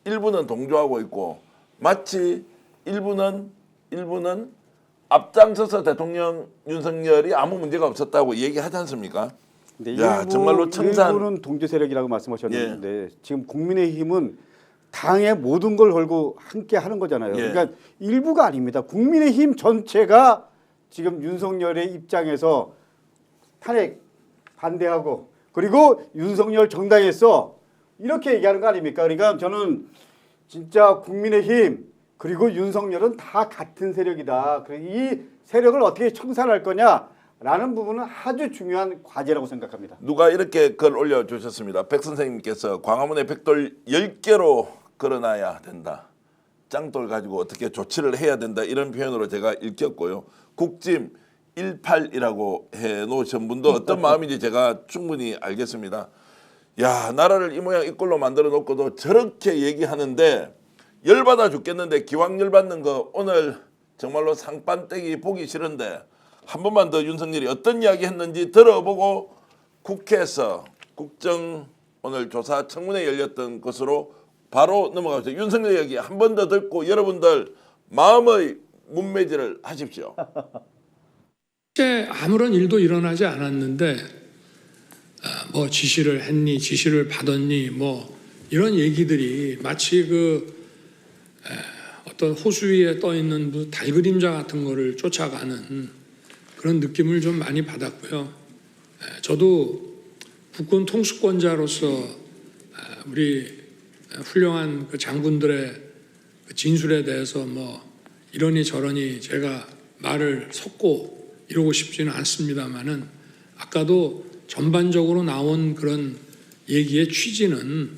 일부는 동조하고 있고 마치 일부는 앞장서서 대통령 윤석열이 아무 문제가 없었다고 얘기하지 않습니까? 근데 야, 정말로 청산. 일부는 동조 세력이라고 말씀하셨는데 지금 국민의힘은 당의 모든 걸 걸고 함께 하는 거잖아요. 예. 그러니까 일부가 아닙니다. 국민의힘 전체가 지금 윤석열의 입장에서 탄핵 반대하고 그리고 윤석열 정당에서 이렇게 얘기하는 거 아닙니까? 그러니까 저는 진짜 국민의힘 그리고 윤석열은 다 같은 세력이다. 이 세력을 어떻게 청산할 거냐라는 부분은 아주 중요한 과제라고 생각합니다. 누가 이렇게 글 올려주셨습니다. 백 선생님께서 광화문에 백돌 10개로 걸어놔야 된다. 짱돌 가지고 어떻게 조치를 해야 된다. 이런 표현으로 제가 읽혔고요. 국짐 18이라고 해놓으신 분도 어떤 마음인지 제가 충분히 알겠습니다. 야, 나라를 이 모양 이 꼴로 만들어 놓고도 저렇게 얘기하는데 열받아 죽겠는데 기왕 열받는 거 오늘 정말로 상반떼기 보기 싫은데 한 번만 더 윤석열이 어떤 이야기 했는지 들어보고 국회에서 국정 오늘 조사 청문회 열렸던 것으로 바로 넘어가죠. 윤석열 이야기 한 번 더 듣고 여러분들 마음의 문매질을 하십시오. 실제 아무런 일도 일어나지 않았는데 뭐 지시를 했니, 지시를 받았니, 뭐 이런 얘기들이 마치 어떤 호수 위에 떠 있는 달 그림자 같은 거를 쫓아가는 그런 느낌을 좀 많이 받았고요. 저도 국군 통수권자로서 우리 훌륭한 그 장군들의 그 진술에 대해서 뭐 이러니 저러니 제가 말을 섞고 이러고 싶지는 않습니다만은 아까도 전반적으로 나온 그런 얘기의 취지는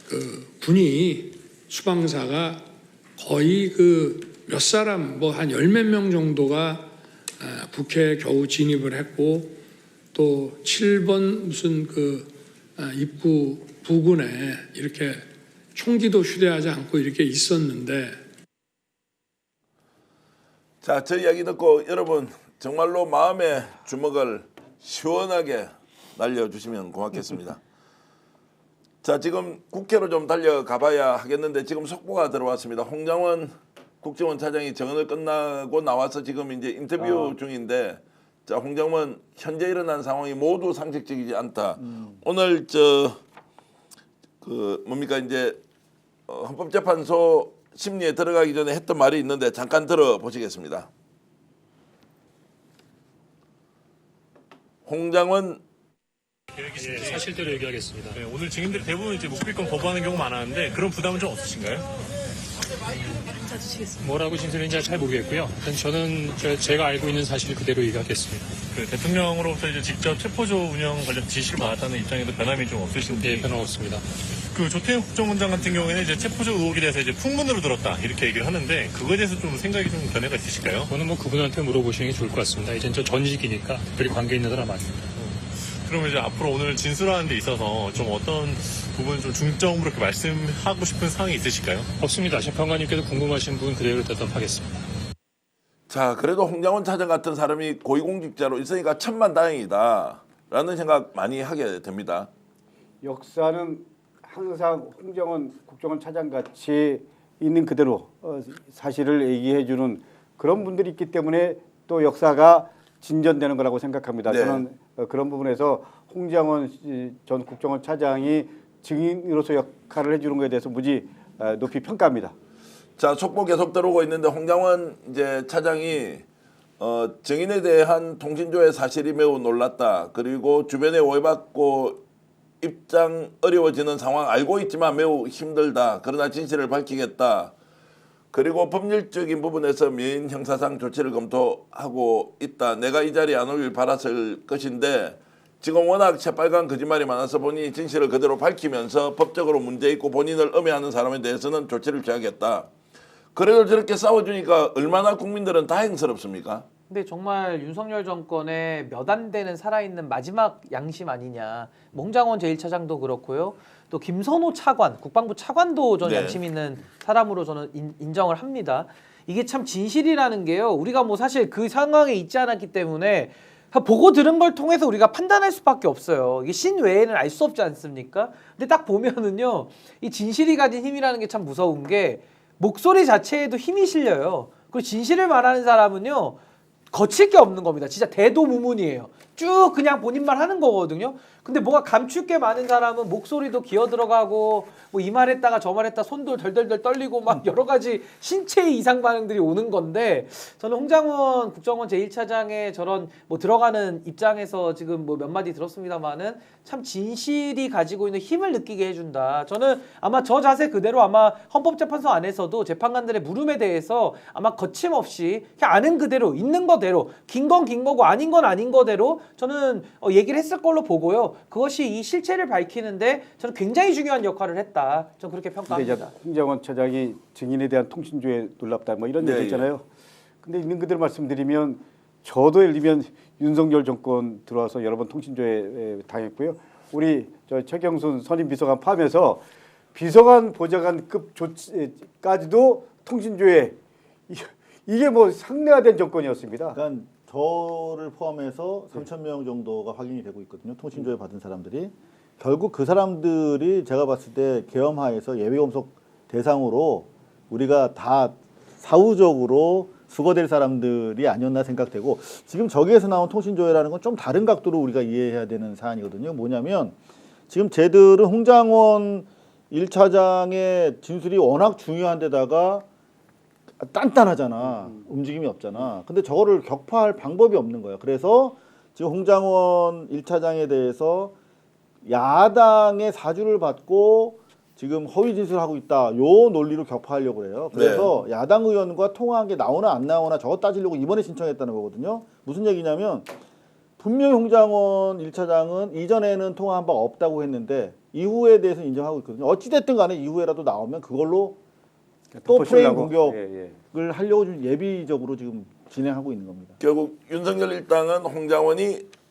그 군이 수방사가 거의 그 몇 사람 뭐 한 열 몇 명 정도가 국회에 겨우 진입을 했고 또 7번 무슨 그 입구 부근에 이렇게 총기도 휴대하지 않고 이렇게 있었는데 자, 저 이야기 듣고 여러분 정말로 마음의 주먹을 시원하게 날려주시면 고맙겠습니다. 자, 지금 국회로 좀 달려가 봐야 하겠는데 지금 속보가 들어왔습니다. 홍장원 국정원 차장이 정언을 끝나고 나와서 지금 이제 인터뷰 중인데 자, 홍장원 현재 일어난 상황이 모두 상식적이지 않다. 오늘 뭡니까 이제 헌법재판소 심리에 들어가기 전에 했던 말이 있는데 잠깐 들어보시겠습니다. 홍장원 사실대로 얘기하겠습니다. 네, 오늘 증인들이 대부분 이제 묵비권 거부하는 경우 많았는데 그런 부담은 좀 없으신가요? 뭐라고 진술했는지 잘 모르겠고요. 저는 제가 알고 있는 사실 그대로 얘기하겠습니다. 그 대통령으로부터 이제 직접 체포조 운영 관련 지시를 받았다는 입장에도 변함이 좀 없으신지? 네, 변함 없습니다. 그 조태현 국정원장 같은 경우에는 이제 체포조 의혹에 대해서 이제 풍문으로 들었다 이렇게 얘기를 하는데 그거에 대해서 좀 생각이 좀 변화가 있으실까요? 저는 뭐 그분한테 물어보시는 게 좋을 것 같습니다. 이제 저 전직이니까 특별히 관계 있는 사람 아닙니다. 그러면 이제 앞으로 오늘 진술하는 데 있어서 좀 어떤 부분 좀 중점으로 이렇게 말씀하고 싶은 사항이 있으실까요? 없습니다. 재판관님께서 궁금하신 부분 그대로 대답하겠습니다. 자, 그래도 홍장원 차장 같은 사람이 고위공직자로 있으니까 천만다행이다 라는 생각 많이 하게 됩니다. 역사는 항상 홍정원 국정원 차장 같이 있는 그대로 사실을 얘기해 주는 그런 분들이 있기 때문에 또 역사가 진전되는 거라고 생각합니다. 네. 저는 그런 부분에서 홍장원 전 국정원 차장이 증인으로서 역할을 해주는 것에 대해서 무지 높이 평가합니다. 자, 속보 계속 들어오고 있는데 홍장원 이제 차장이 증인에 대한 통신조회 사실이 매우 놀랐다. 그리고 주변에 오해받고 입장 어려워지는 상황 알고 있지만 매우 힘들다. 그러나 진실을 밝히겠다. 그리고 법률적인 부분에서 민인 형사상 조치를 검토하고 있다. 내가 이 자리에 안 오길 바랐을 것인데 지금 워낙 새빨간 거짓말이 많아서 본인이 진실을 그대로 밝히면서 법적으로 문제 있고 본인을 음해하는 사람에 대해서는 조치를 취하겠다. 그래도 저렇게 싸워주니까 얼마나 국민들은 다행스럽습니까? 근데 정말 윤석열 정권의 몇 안 되는 살아있는 마지막 양심 아니냐. 뭐 홍장원 제1차장도 그렇고요. 또 김선호 차관, 국방부 차관도 저는 네. 양심 있는 사람으로 저는 인정을 합니다. 이게 참 진실이라는 게요. 우리가 뭐 사실 그 상황에 있지 않았기 때문에 보고 들은 걸 통해서 우리가 판단할 수밖에 없어요. 이게 신 외에는 알 수 없지 않습니까? 근데 딱 보면은요, 이 진실이 가진 힘이라는 게 참 무서운 게 목소리 자체에도 힘이 실려요. 그리고 진실을 말하는 사람은요, 거칠 게 없는 겁니다. 진짜 대도무문이에요. 쭉 그냥 본인만 하는 거거든요. 근데 뭐가 감출 게 많은 사람은 목소리도 기어 들어가고 뭐 이 말 했다가 저 말 했다 손도 덜덜덜 떨리고 막 여러 가지 신체의 이상 반응들이 오는 건데, 저는 홍장원 국정원 제1차장의 저런 뭐 들어가는 입장에서 지금 뭐 몇 마디 들었습니다만은 참 진실이 가지고 있는 힘을 느끼게 해준다. 저는 아마 저 자세 그대로 아마 헌법재판소 안에서도 재판관들의 물음에 대해서 아마 거침없이 그냥 아는 그대로 있는 거대로 긴 건 긴 거고 아닌 건 아닌 거대로 저는 얘기를 했을 걸로 보고요. 그것이 이 실체를 밝히는데 저는 굉장히 중요한 역할을 했다. 저는 그렇게 평가합니다. 홍장원 차장이 증인에 대한 통신조회 놀랍다 뭐 이런 네, 얘기 있잖아요. 근데 있는 그대로 말씀드리면 저도 예를 들면 윤석열 정권 들어와서 여러 번 통신조회 당했고요. 우리 저 최경순 선임 비서관 포함해서 비서관 보좌관급 조치까지도 통신조회 이게 뭐 상례화된 정권이었습니다. 그러니까 저를 포함해서 3,000명 정도가 확인이 되고 있거든요. 통신조회 받은 사람들이. 결국 그 사람들이 제가 봤을 때 계엄하에서 예비검속 대상으로 우리가 다 사후적으로 수거될 사람들이 아니었나 생각되고, 지금 저기에서 나온 통신조회라는 건 좀 다른 각도로 우리가 이해해야 되는 사안이거든요. 뭐냐면 지금 쟤들은 홍장원 1차장의 진술이 워낙 중요한 데다가 단단하잖아. 움직임이 없잖아. 근데 저거를 격파할 방법이 없는 거야. 그래서 지금 홍장원 1차장에 대해서 야당의 사주를 받고 지금 허위 진술하고 있다. 요 논리로 격파하려고 그래요. 그래서 야당 의원과 통화한 게 나오나 안 나오나 저거 따지려고 이번에 신청했다는 거거든요. 무슨 얘기냐면 분명히 홍장원 1차장은 이전에는 통화한 바가 없다고 했는데 이후에 대해서는 인정하고 있거든요. 어찌됐든 간에 이후에라도 나오면 그걸로 또 프레임 공격을 하려고 좀 예비적으로 지금 진행하고 있는 겁니다. 결국 윤석열 일당은 홍장원이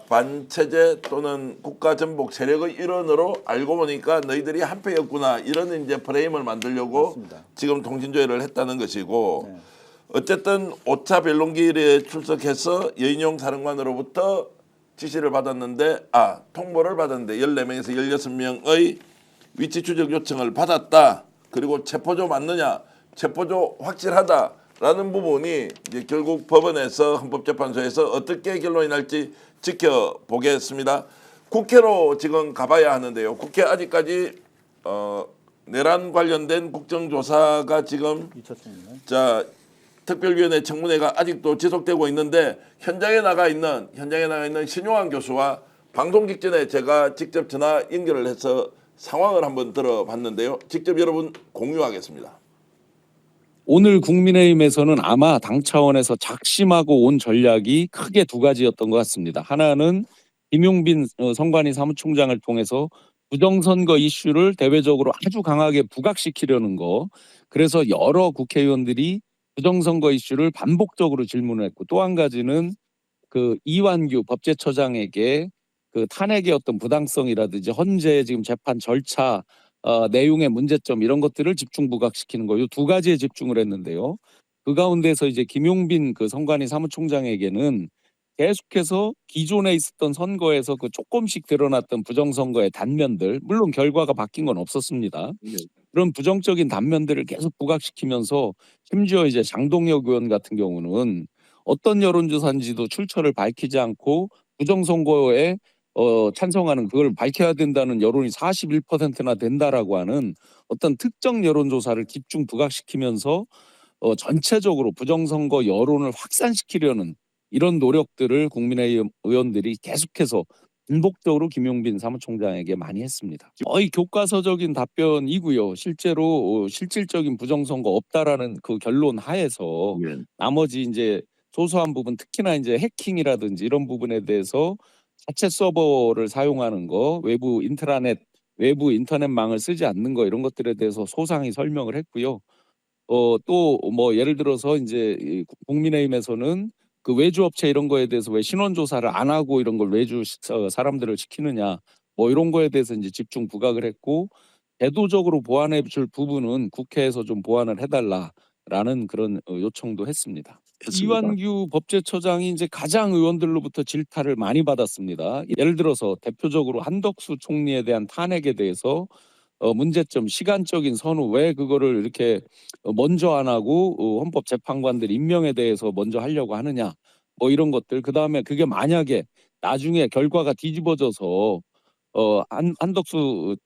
반체제 또는 국가전복 세력의 일원으로 알고 보니까 너희들이 한패였구나, 이런 이제 프레임을 만들려고 맞습니다. 지금 통신조회를 했다는 것이고, 네. 어쨌든 5차 변론기일에 출석해서 여인용 사령관으로부터 지시를 받았는데, 통보를 받았는데 14명에서 16명의 위치 추적 요청을 받았다. 그리고 체포조 맞느냐, 체포조 확실하다라는 부분이 이제 결국 법원에서 헌법재판소에서 어떻게 결론이 날지 지켜보겠습니다. 국회로 지금 가봐야 하는데요. 국회 아직까지 내란 관련된 국정조사가 지금 특별위원회 청문회가 아직도 지속되고 있는데, 현장에 나가 있는 신용환 교수와 방송 직전에 제가 직접 전화 연결을 해서 상황을 한번 들어봤는데요. 직접 여러분 공유하겠습니다. 오늘 국민의힘에서는 아마 당 차원에서 작심하고 온 전략이 크게 두 가지였던 것 같습니다. 하나는 김용빈 선관위 사무총장을 통해서 부정선거 이슈를 대외적으로 아주 강하게 부각시키려는 거. 그래서 여러 국회의원들이 부정선거 이슈를 반복적으로 질문을 했고, 또 한 가지는 그 이완규 법제처장에게 그 탄핵의 어떤 부당성이라든지 헌재 지금 재판 절차 내용의 문제점 이런 것들을 집중 부각시키는 거, 이 두 가지에 집중을 했는데요. 그 가운데서 이제 김용빈 그 선관위 사무총장에게는 계속해서 기존에 있었던 선거에서 그 조금씩 드러났던 부정선거의 단면들, 물론 결과가 바뀐 건 없었습니다. 그런 부정적인 단면들을 계속 부각시키면서 심지어 이제 장동혁 의원 같은 경우는 어떤 여론조사인지도 출처를 밝히지 않고 부정선거에 찬성하는, 그걸 밝혀야 된다는 여론이 41%나 된다라고 하는 어떤 특정 여론조사를 집중 부각시키면서 전체적으로 부정선거 여론을 확산시키려는 이런 노력들을 국민의힘 의원들이 계속해서 반복적으로 김용빈 사무총장에게 많이 했습니다. 거의 교과서적인 답변이고요. 실제로 실질적인 부정선거 없다라는 그 결론 하에서 나머지 이제 소소한 부분, 특히나 이제 해킹이라든지 이런 부분에 대해서 자체 서버를 사용하는 거, 외부 인터넷망을 쓰지 않는 거, 이런 것들에 대해서 소상히 설명을 했고요. 또 뭐 예를 들어서 이제 이 국민의힘에서는 그 외주 업체 이런 거에 대해서 왜 신원 조사를 안 하고 이런 걸 외주 사람들을 시키느냐 뭐 이런 거에 대해서 이제 집중 부각을 했고 제도적으로 보완해 줄 부분은 국회에서 좀 보완을 해달라라는 그런 요청도 했습니다. 이완규 법제처장이 이제 가장 의원들로부터 질타를 많이 받았습니다. 예를 들어서 대표적으로 한덕수 총리에 대한 탄핵에 대해서 문제점, 시간적인 선우 왜 그거를 이렇게 먼저 안 하고 헌법재판관들 임명에 대해서 먼저 하려고 하느냐 뭐 이런 것들. 그다음에 그게 만약에 나중에 결과가 뒤집어져서 한덕수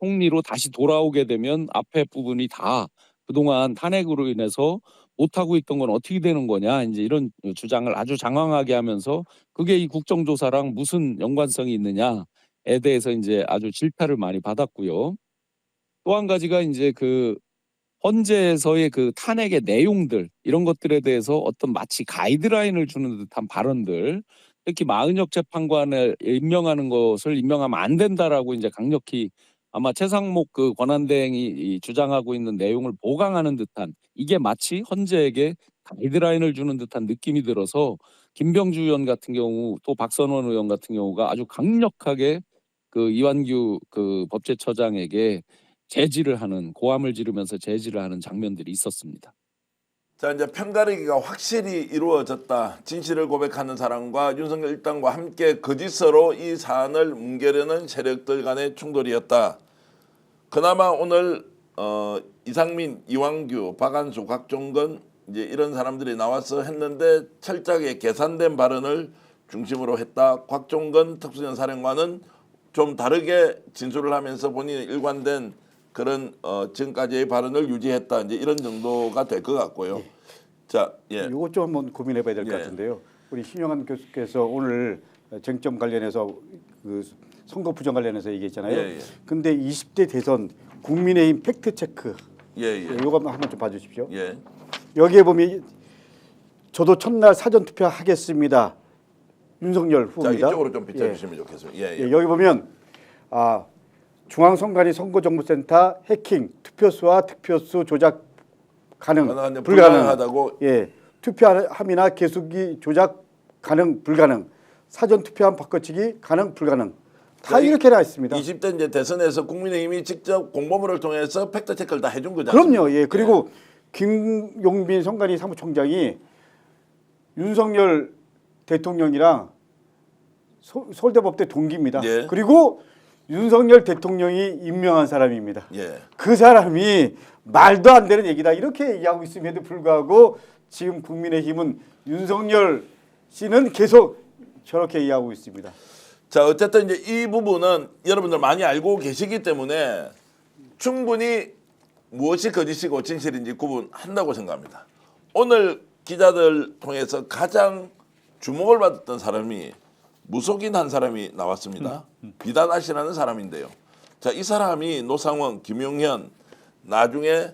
총리로 다시 돌아오게 되면 앞에 부분이 다 그동안 탄핵으로 인해서 못하고 있던 건 어떻게 되는 거냐 이제 이런 주장을 아주 장황하게 하면서 그게 이 국정조사랑 무슨 연관성이 있느냐에 대해서 이제 아주 질타를 많이 받았고요. 또 한 가지가 이제 그 헌재에서의 그 탄핵의 내용들 이런 것들에 대해서 어떤 마치 가이드라인을 주는 듯한 발언들, 특히 마은혁 재판관을 임명하면 안 된다라고 이제 강력히 아마 최상목 그 권한대행이 주장하고 있는 내용을 보강하는 듯한 이게 마치 헌재에게 가이드라인을 주는 듯한 느낌이 들어서 김병주 의원 같은 경우 또 박선원 의원 같은 경우가 아주 강력하게 그 이완규 그 법제처장에게 제지를 하는 고함을 지르면서 제지를 하는 장면들이 있었습니다. 자, 이제 편가르기가 확실히 이루어졌다. 진실을 고백하는 사람과 윤석열 일당과 함께 거짓으로 이 사안을 뭉개려는 세력들 간의 충돌이었다. 그나마 오늘 이상민, 이완규, 박한수, 곽종건 이제 이런 사람들이 나와서 했는데 철저하게 계산된 발언을 중심으로 했다. 곽종건 특수전 사령관은 좀 다르게 진술을 하면서 본인의 일관된 그런 지금까지의 발언을 유지했다. 이제 이런 정도가 될 것 같고요. 자, 예. 이것 좀 한번 고민해봐야 될 것 같은데요. 우리 신영환 교수께서 오늘 쟁점 관련해서 그 선거 부정 관련해서 얘기했잖아요. 예. 근데 20대 대선 국민의힘 팩트 체크. 예. 이거 한번 좀 봐주십시오. 예. 여기에 보면 저도 첫날 사전 투표 하겠습니다. 윤석열 자, 후보입니다. 이쪽으로 좀 비춰주시면 좋겠습니다. 예. 여기 보면 중앙선관위 선거정보센터 해킹 투표수와 득표수 조작 가능 불가능하다고. 예, 투표함이나 개수기 조작 가능 불가능 사전 투표함 바꿔치기 가능 불가능 다 이렇게 나와 있습니다. 20대 이제 대선에서 국민의힘이 직접 공보물을 통해서 팩트 체크를 다 해준 거잖아요. 그럼요. 예. 그리고 김용빈 선관위 사무총장이 윤석열 대통령이랑 서울대법대 동기입니다. 예. 그리고 윤석열 대통령이 임명한 사람입니다. 예. 그 사람이 말도 안 되는 얘기다 이렇게 얘기하고 있음에도 불구하고 지금 국민의힘은 윤석열 씨는 계속 저렇게 얘기하고 있습니다. 자, 어쨌든 이제 이 부분은 여러분들 많이 알고 계시기 때문에 충분히 무엇이 거짓이고 진실인지 구분한다고 생각합니다. 오늘 기자들 통해서 가장 주목을 받았던 사람이 무속인 한 사람이 나왔습니다. 비단아 씨라는 사람인데요. 자, 이 사람이 노상원, 김용현 나중에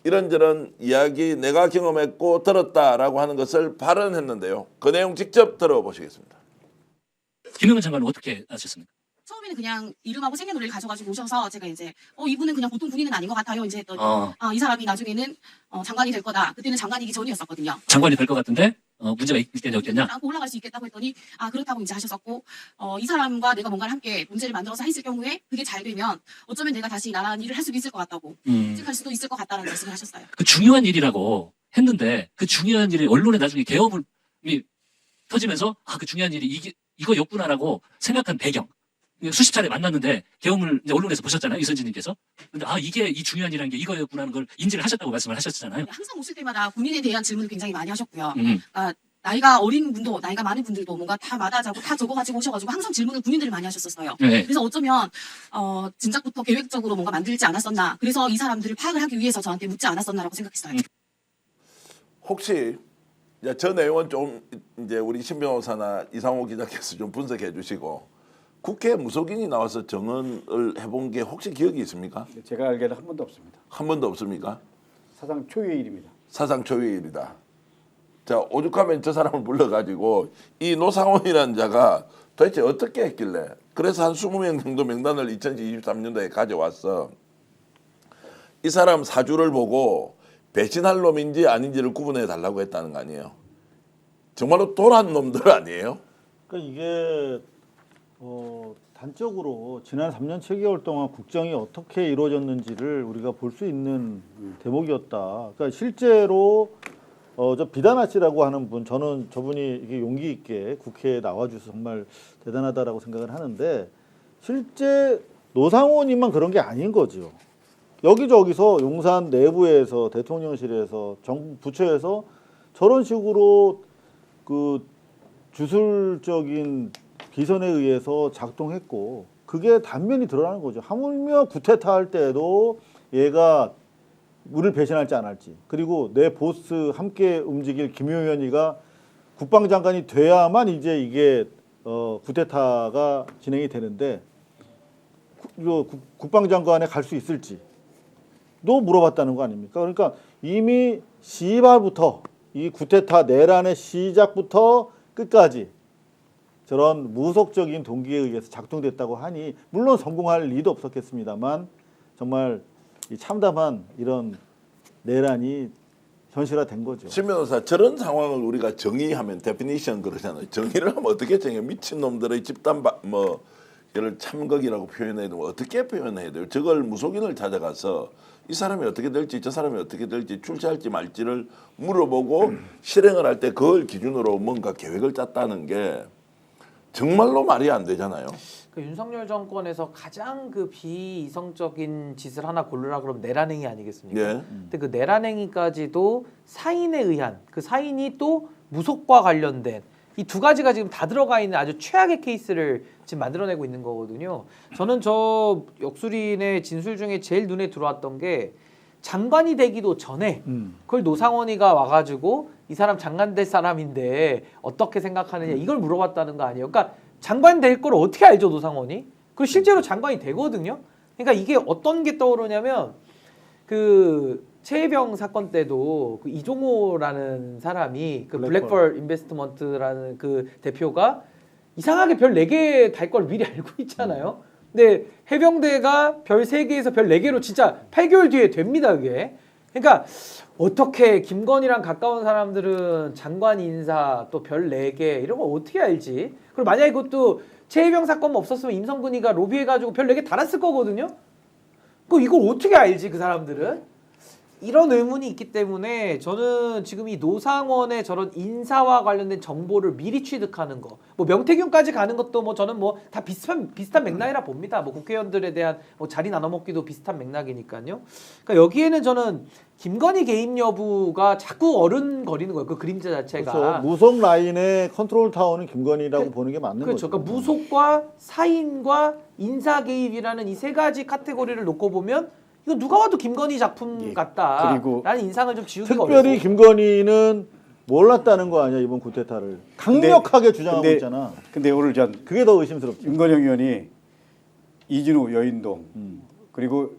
이런저런 이야기 내가 경험했고 들었다라고 하는 것을 발언했는데요. 그 내용 직접 들어보시겠습니다. 김용현 장관은 어떻게 아셨습니까? 처음에는 그냥 이름하고 생년월일 가져가지고 오셔서 제가 이제 이분은 그냥 보통 군인은 아닌 것 같아요. 이제 했더니 이 사람이 나중에는 장관이 될 거다. 그때는 장관이기 전이었었거든요. 장관이 될 것 같은데 문제가 있겠냐 없겠냐? 올라갈 수 있겠다고 했더니 그렇다고 이제 하셨었고 이 사람과 내가 뭔가를 함께 문제를 만들어서 했을 경우에 그게 잘 되면 어쩌면 내가 다시 나란 일을 할 수도 있을 것 같다고 할 수도 있을 것 같다는 말씀을 하셨어요. 그 중요한 일이라고 했는데 그 중요한 일이 언론에 나중에 계엄이 터지면서 그 중요한 일이 이거였구나라고 생각한 배경. 수십 차례 만났는데 계엄을 이제 언론에서 보셨잖아요, 이선진님께서. 근데 이게 이 중요한 일이라는 게 이거였구나 하는 걸 인지를 하셨다고 말씀을 하셨잖아요. 항상 오실 때마다 군인에 대한 질문을 굉장히 많이 하셨고요. 나이가 어린 분도 나이가 많은 분들도 뭔가 다 마다하고 다 적어가지고 오셔가지고 항상 질문을 군인들을 많이 하셨었어요. 네. 그래서 어쩌면 진작부터 계획적으로 뭔가 만들지 않았었나. 그래서 이 사람들을 파악을 하기 위해서 저한테 묻지 않았었나라고 생각했어요. 혹시 저 내용은 좀 이제 우리 신 변호사나 이상호 기자께서 좀 분석해 주시고 국회 무속인이 나와서 정언을 해본 게 혹시 기억이 있습니까? 제가 알기에는 한 번도 없습니다. 한 번도 없습니까? 사상 초유의 일입니다. 사상 초유의 일이다. 자, 오죽하면 저 사람을 불러가지고 이 노상원이라는 자가 도대체 어떻게 했길래 그래서 한 20명 정도 명단을 2023년도에 가져왔어. 이 사람 사주를 보고 배신할 놈인지 아닌지를 구분해 달라고 했다는 거 아니에요. 정말로 돌한 놈들 아니에요? 그러니까 이게 단적으로 지난 3년 7개월 동안 국정이 어떻게 이루어졌는지를 우리가 볼 수 있는 대목이었다. 그러니까 실제로 저 비다나 씨라고 하는 분, 저는 저분이 이게 용기 있게 국회에 나와주셔서 정말 대단하다라고 생각을 하는데, 실제 노상원님만 그런 게 아닌 거죠. 여기저기서 용산 내부에서, 대통령실에서, 정부 부처에서 저런 식으로 그 주술적인 기선에 의해서 작동했고, 그게 단면이 드러나는 거죠. 하물며 구테타 할 때도 얘가 우리를 배신할지 안 할지, 그리고 내 보스 함께 움직일 김용현이가 국방장관이 돼야만 이제 이게 구테타가 진행이 되는데, 국방장관에 갈 수 있을지 도 물어봤다는 거 아닙니까? 그러니까 이미 시발부터 이 구테타 내란의 시작부터 끝까지 저런 무속적인 동기에 의해서 작동됐다고 하니, 물론 성공할 리도 없었겠습니다만 정말 이 참담한 이런 내란이 현실화된 거죠. 신 변호사, 저런 상황을 우리가 정의하면 데피니션 그러잖아요. 정의를 하면 어떻게 정해? 미친 놈들의 집단 이를 참극이라고 표현해야 되면 어떻게 표현해야 돼요? 저걸 무속인을 찾아가서 이 사람이 어떻게 될지, 저 사람이 어떻게 될지, 출세할지 말지를 물어보고 실행을 할 때 그걸 기준으로 뭔가 계획을 짰다는 게 정말로 말이 안 되잖아요. 그 윤석열 정권에서 가장 그 비이성적인 짓을 하나 고르라 그러면 내란행위 아니겠습니까? 예. 근데 그 내란행위까지도 사인에 의한, 그 사인이 또 무속과 관련된 이 두 가지가 지금 다 들어가 있는 아주 최악의 케이스를 지금 만들어내고 있는 거거든요. 저는 저 역술인의 진술 중에 제일 눈에 들어왔던 게, 장관이 되기도 전에 그걸 노상원이가 와가지고 이 사람 장관 될 사람인데 어떻게 생각하느냐 이걸 물어봤다는 거 아니에요. 그러니까 장관 될 걸 어떻게 알죠, 노상원이? 그리고 실제로 장관이 되거든요. 그러니까 이게 어떤 게 떠오르냐면, 그 최혜병 사건 때도 그 이종호라는 사람이 그 블랙펄 인베스트먼트라는 그 대표가 이상하게 별 4개 달 걸 미리 알고 있잖아요. 근데 해병대가 별 3개에서 별 4개로 진짜 8개월 뒤에 됩니다, 그게. 그러니까 어떻게 김건희랑 가까운 사람들은 장관 인사 또 별 4개 이런 거 어떻게 알지? 그리고 만약에 그것도 최혜병 사건만 없었으면 임성근이가 로비해가지고 별 4개 달았을 거거든요. 그 이걸 어떻게 알지, 그 사람들은? 이런 의문이 있기 때문에 저는 지금 이 노상원의 저런 인사와 관련된 정보를 미리 취득하는 거, 뭐 명태균까지 가는 것도 뭐 저는 뭐 다 비슷한 맥락이라 봅니다. 뭐 국회의원들에 대한 뭐 자리 나눠먹기도 비슷한 맥락이니까요. 그러니까 여기에는 저는 김건희 개입 여부가 자꾸 어른거리는 거예요. 그 그림자 자체가. 그렇죠. 무속 라인의 컨트롤 타워는 김건희라고 보는 게 맞는 그렇죠. 거죠. 그러니까 무속과 사인과 인사 개입이라는 이 세 가지 카테고리를 놓고 보면 이거 누가 봐도 김건희 작품 같다라는 인상을 좀 지우기가 어려워. 특별히 김건희는 몰랐다는 거 아니야, 이번 구테타를. 강력하게 주장하고 있잖아. 근데 오늘 그게 더 의심스럽죠. 윤건영 의원이 이진우, 여인동 그리고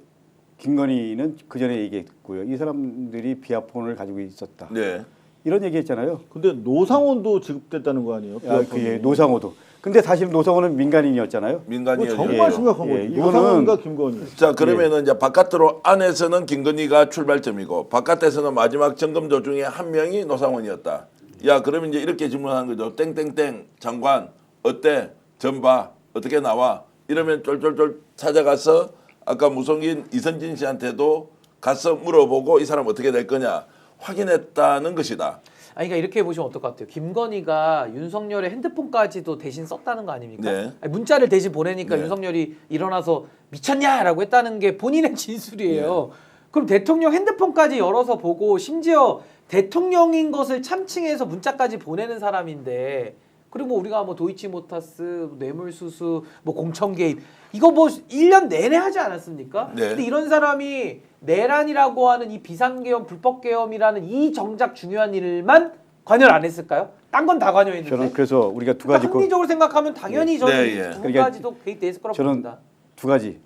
김건희는 그 전에 얘기했고요. 이 사람들이 비아폰을 가지고 있었다. 네. 이런 얘기했잖아요. 근데 노상원도 지급됐다는 거 아니에요? 예, 노상호도. 근데 사실 노상호는 민간인이었잖아요. 민간이었죠. 정말 심각한 거죠. 이거는 노상원과 김건희. 자, 그러면은 이제 바깥으로, 안에서는 김건희가 출발점이고 바깥에서는 마지막 점검 도중에 한 명이 노상원이었다. 야, 그러면 이제 이렇게 질문하는 거죠. 땡땡땡 장관 어때? 전봐 어떻게 나와? 이러면 쫄쫄쫄 찾아가서 아까 무속인 이선진 씨한테도 가서 물어보고 이 사람 어떻게 될 거냐 확인했다는 것이다. 아니, 그러니까 이렇게 보시면 어떨 것 같아요. 김건희가 윤석열의 핸드폰까지도 대신 썼다는 거 아닙니까? 네. 아니, 문자를 대신 보내니까 네. 윤석열이 일어나서 미쳤냐라고 했다는 게 본인의 진술이에요. 네. 그럼 대통령 핸드폰까지 열어서 보고 심지어 대통령인 것을 참칭해서 문자까지 보내는 사람인데, 그리고 뭐 우리가 뭐 도이치모터스, 뇌물수수, 뭐 공천 개입 이거 뭐 1년 내내 하지 않았습니까? 네. 근데 이런 사람이 내란이라고 하는 이 비상계엄, 불법계엄이라는 이 정작 중요한 일만 관여를 안 했을까요? 딴 건 다 관여했는데. 저는 그래서 우리가 두 가지 합리적으로 생각하면 당연히 저는 네, 예. 두 가지도 개입돼 있을 거라고 저는 봅니다. 두 가지.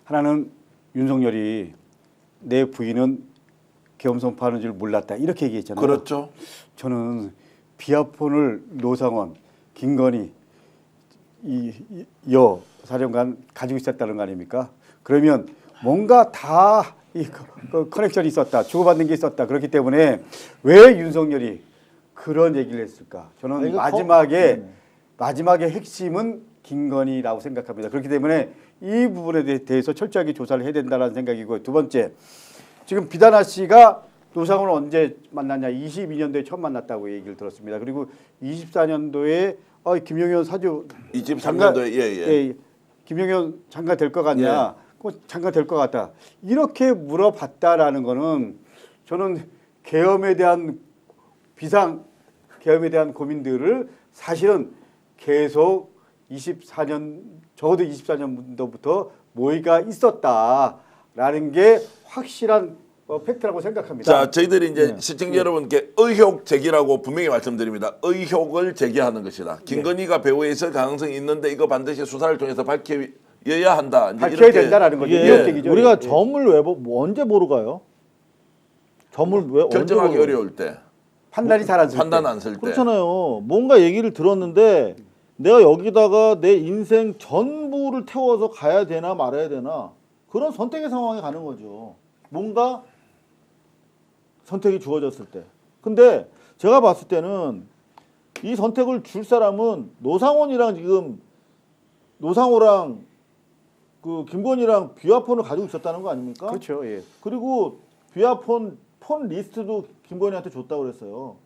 하나는 윤석열이 내 부인은 계엄 선포하는 줄 몰랐다 이렇게 얘기했잖아요. 그렇죠. 저는 비아폰을 노상원, 김건희, 여 사령관 가지고 있었다는 거 아닙니까? 그러면 뭔가 다 그 커넥션이 있었다, 주고받는 게 있었다. 그렇기 때문에 왜 윤석열이 그런 얘기를 했을까? 저는 마지막에 핵심은 김건희라고 생각합니다. 그렇기 때문에 이 부분에 대해서 철저하게 조사를 해야 된다는 생각이고, 두 번째, 지금 비다나 씨가 노상원을 언제 만났냐? 22년도에 처음 만났다고 얘기를 들었습니다. 그리고 24년도에 김용현 사주 23년도에 예. 김용현 장관 될 것 같냐? 장관 될 것 같다. 이렇게 물어봤다라는 거는 저는 계엄에 대한 계엄에 대한 고민들을 사실은 계속 24년 적어도 24년도부터 모의가 있었다라는 게 확실한 팩트라고 생각합니다. 자, 저희들이 이제 시청자 여러분께 의혹 제기라고 분명히 말씀드립니다. 의혹을 제기하는 것이다. 김건희가 배후에 있을 가능성이 있는데 이거 반드시 수사를 통해서 밝혀야 한다. 이제 밝혀야 된다라는 거죠. 의혹 제기죠. 우리가 점을 왜 언제 보러 가요? 점을 왜 결정하기 어려울 때, 판단 안 쓸 때. 그렇잖아요. 뭔가 얘기를 들었는데 내가 여기다가 내 인생 전부를 태워서 가야 되나 말아야 되나 그런 선택의 상황에 가는 거죠. 뭔가 선택이 주어졌을 때. 근데 제가 봤을 때는 이 선택을 줄 사람은 노상원이랑 지금 노상호랑 그 김건희랑 비화폰을 가지고 있었다는 거 아닙니까? 그렇죠. 예. 그리고 비화폰 리스트도 김건희한테 줬다고 그랬어요.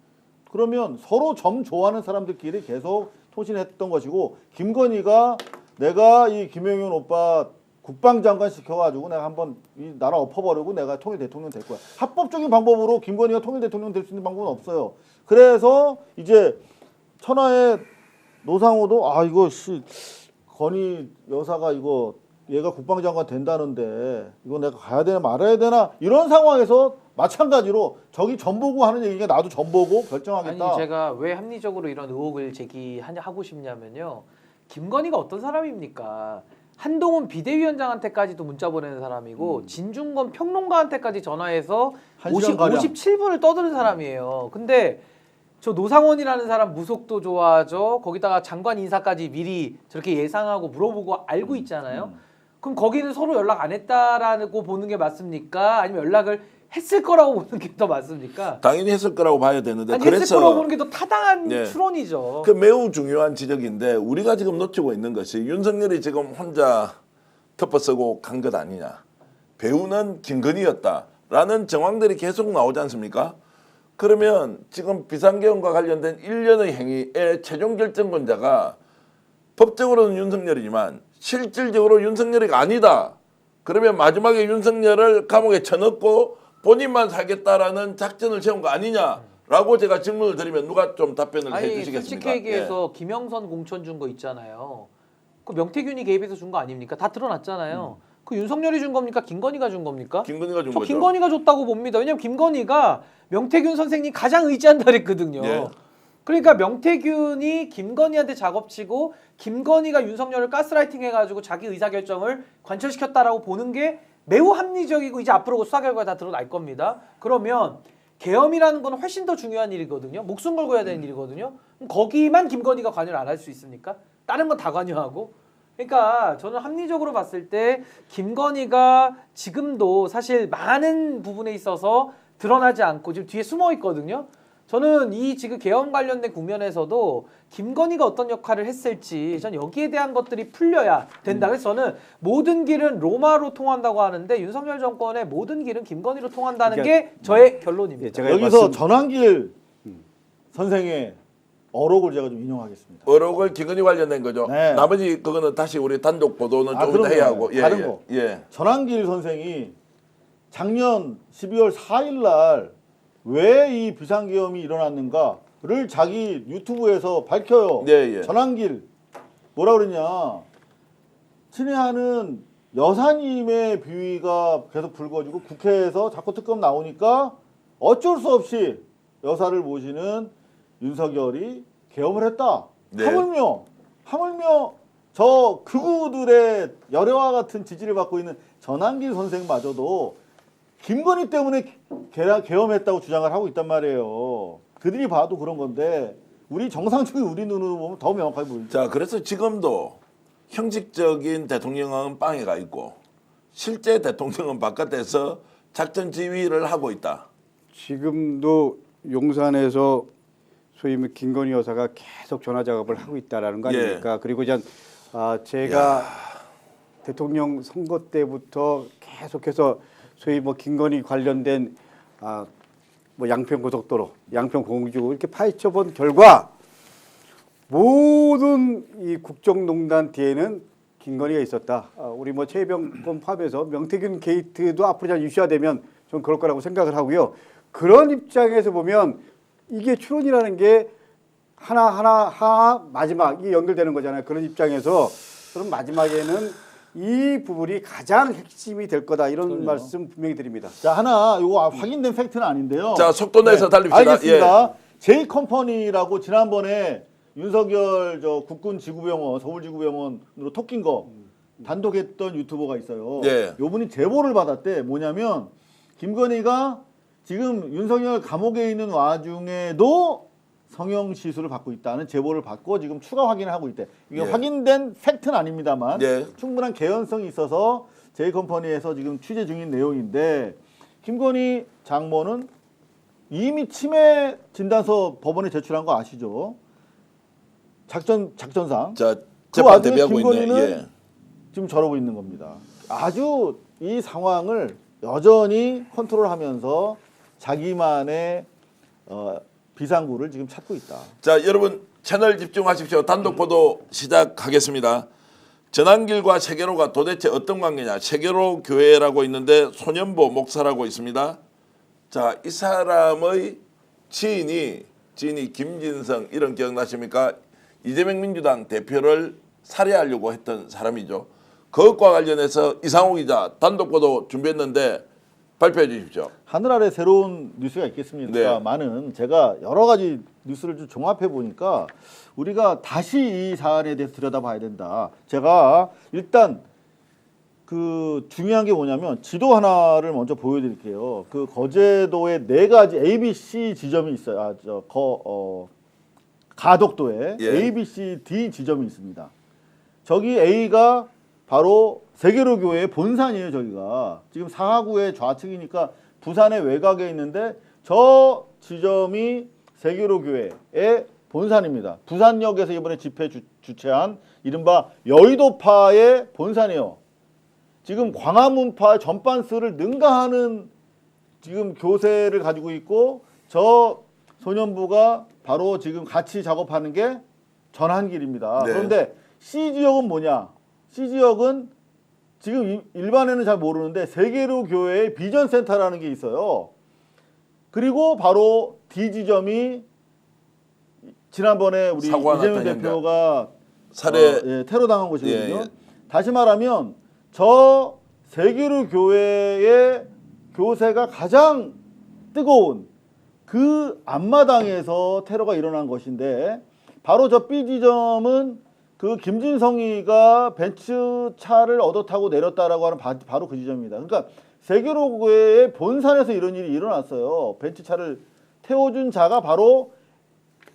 그러면 서로 점 좋아하는 사람들끼리 계속 통신했던 것이고, 김건희가 내가 이 김용현 오빠 국방장관 시켜가지고 내가 한번 이 나라 엎어버리고 내가 통일 대통령 될 거야. 합법적인 방법으로 김건희가 통일 대통령 될 수 있는 방법은 없어요. 그래서 이제 천하의 노상호도 이거 건희 여사가 이거 얘가 국방장관 된다는데 이거 내가 가야 되나 말아야 되나 이런 상황에서 마찬가지로 저기 전보고 하는 얘기가 나도 전보고 결정하겠다. 아니 제가 왜 합리적으로 이런 의혹을 제기하고 싶냐면요. 김건희가 어떤 사람입니까? 한동훈 비대위원장한테까지도 문자 보내는 사람이고 진중권 평론가한테까지 전화해서 57분을 떠드는 사람이에요. 근데 저 노상원이라는 사람 무속도 좋아하죠. 거기다가 장관 인사까지 미리 저렇게 예상하고 물어보고 알고 있잖아요. 그럼 거기는 서로 연락 안 했다라고 보는 게 맞습니까? 아니면 연락을 했을 거라고 보는 게 더 맞습니까? 당연히 했을 거라고 봐야 되는데, 아니, 그래서 했을 거라고 보는 게 더 타당한 예. 추론이죠. 그 매우 중요한 지적인데, 우리가 지금 놓치고 있는 것이 윤석열이 지금 혼자 덮어쓰고 간 것 아니냐, 배우는 김건희였다라는 정황들이 계속 나오지 않습니까? 그러면 지금 비상계엄과 관련된 일련의 행위의 최종 결정권자가 법적으로는 윤석열이지만 실질적으로 윤석열이가 아니다. 그러면 마지막에 윤석열을 감옥에 쳐넣고 본인만 살겠다라는 작전을 세운 거 아니냐라고 제가 질문을 드리면 누가 좀 답변을 해주시겠습니까? 솔직히 얘기해서 김영선 공천 준 거 있잖아요. 그 명태균이 개입해서 준 거 아닙니까? 다 드러났잖아요. 그 윤석열이 준 겁니까? 김건희가 준 겁니까? 김건희가 준 저 거죠. 김건희가 줬다고 봅니다. 왜냐면 김건희가 명태균 선생님 가장 의지한다 그랬거든요. 예. 그러니까 명태균이 김건희한테 작업치고 김건희가 윤석열을 가스라이팅 해가지고 자기 의사결정을 관철시켰다라고 보는 게 매우 합리적이고 이제 앞으로 수사 결과가 다 드러날 겁니다. 그러면 계엄이라는 건 훨씬 더 중요한 일이거든요. 목숨 걸고 해야 되는 일이거든요. 그럼 거기만 김건희가 관여를 안 할 수 있습니까? 다른 건 다 관여하고. 그러니까 저는 합리적으로 봤을 때 김건희가 지금도 사실 많은 부분에 있어서 드러나지 않고 지금 뒤에 숨어 있거든요. 저는 이 지금 계엄 관련된 국면에서도 김건희가 어떤 역할을 했을지 전 여기에 대한 것들이 풀려야 된다. 그래서 저는 모든 길은 로마로 통한다고 하는데 윤석열 정권의 모든 길은 김건희로 통한다는 게 저의 결론입니다. 예, 여기서 전환길 선생의 어록을 제가 좀 인용하겠습니다. 어록을 김건희 관련된 거죠. 네. 나머지 그거는 다시 우리 단독 보도는 조금 더 해야 하고. 다른 거. 예. 전환길 선생이 작년 12월 4일 날 왜 이 비상계엄이 일어났는가를 자기 유튜브에서 밝혀요. 예. 전환길 뭐라 그러냐, 친애하는 여사님의 비위가 계속 불거지고 국회에서 자꾸 특검 나오니까 어쩔 수 없이 여사를 모시는 윤석열이 계엄을 했다. 네. 하물며 저 극우들의 열애와 같은 지지를 받고 있는 전환길 선생마저도 김건희 때문에 계엄했다고 주장을 하고 있단 말이에요. 그들이 봐도 그런 건데 우리 정상적인 우리 눈으로 보면 더 명확하게 보이죠. 자, 그래서 지금도 형식적인 대통령은 빵에 가 있고 실제 대통령은 바깥에서 작전 지휘를 하고 있다. 지금도 용산에서 소위 김건희 여사가 계속 전화 작업을 하고 있다라는 거 아닙니까? 그리고 제가 대통령 선거 때부터 계속해서 소위 김건희 관련된 양평 고속도로, 양평 공주 이렇게 파헤쳐 본 결과 모든 이 국정농단 뒤에는 김건희가 있었다. 우리 최병권 포함해서 명태균 게이트도 앞으로 잘 유지화되면 좀 그럴 거라고 생각을 하고요. 그런 입장에서 보면 이게 추론이라는 게 하나 마지막 이 연결되는 거잖아요. 그런 입장에서 그럼 마지막에는 이 부분이 가장 핵심이 될 거다 이런 말씀 분명히 드립니다. 자, 하나 요거 확인된 팩트는 아닌데요. 자, 속도 내서 달립시다. 알겠습니다. J컴퍼니라고 지난번에 윤석열 국군 지구병원 서울지구병원으로 토낀 거 단독했던 유튜버가 있어요. 요분이 제보를 받았대. 뭐냐면 김건희가 지금 윤석열 감옥에 있는 와중에도 성형 시술을 받고 있다는 제보를 받고 지금 추가 확인을 하고 있대. 이게 확인된 팩트는 아닙니다만 충분한 개연성이 있어서 J컴퍼니에서 지금 취재 중인 내용인데, 김건희 장모는 이미 치매 진단서 법원에 제출한 거 아시죠? 작전상. 자, 그 와중에 대비하고 김건희는 지금 저러고 있는 겁니다. 아주 이 상황을 여전히 컨트롤하면서 자기만의 비상구를 지금 찾고 있다. 자, 여러분 채널 집중하십시오. 단독 보도 시작하겠습니다. 전한길과 세계로가 도대체 어떤 관계냐. 세계로 교회라고 있는데 소년보 목사라고 있습니다. 자, 이 사람의 지인이 김진성, 이런 기억나십니까? 이재명 민주당 대표를 살해하려고 했던 사람이죠. 그것과 관련해서 이상호 기자 단독 보도 준비했는데 발표해 주십시오. 하늘 아래 새로운 뉴스가 있겠습니까? 많은 제가 여러 가지 뉴스를 좀 종합해 보니까 우리가 다시 이 사안에 대해서 들여다봐야 된다. 제가 일단 그 중요한 게 뭐냐면 지도 하나를 먼저 보여드릴게요. 그 거제도에 4가지 ABC 지점이 있어요. 가덕도에 A, B, C, D 지점이 있습니다. 저기 A가 바로 세계로교회의 본산이에요. 저기가 지금 사하구의 좌측이니까 부산의 외곽에 있는데 저 지점이 세계로교회의 본산입니다. 부산역에서 이번에 집회 주최한 이른바 여의도파의 본산이에요. 지금 광화문파 전반스를 능가하는 지금 교세를 가지고 있고, 저 소년부가 바로 지금 같이 작업하는 게 전한길입니다. 그런데 C지역은 뭐냐? C지역은 지금 일반에는 잘 모르는데 세계로 교회의 비전센터라는 게 있어요. 그리고 바로 D지점이 지난번에 우리 이재명 대표가 살해 테러당한 곳이거든요. 다시 말하면 저 세계로 교회의 교세가 가장 뜨거운 그 앞마당에서 테러가 일어난 것인데, 바로 저 B지점은 그 김진성이가 벤츠차를 얻어 타고 내렸다라고 하는 바로 그 지점입니다. 그러니까 세계로교회의 본산에서 이런 일이 일어났어요. 벤츠차를 태워준 자가 바로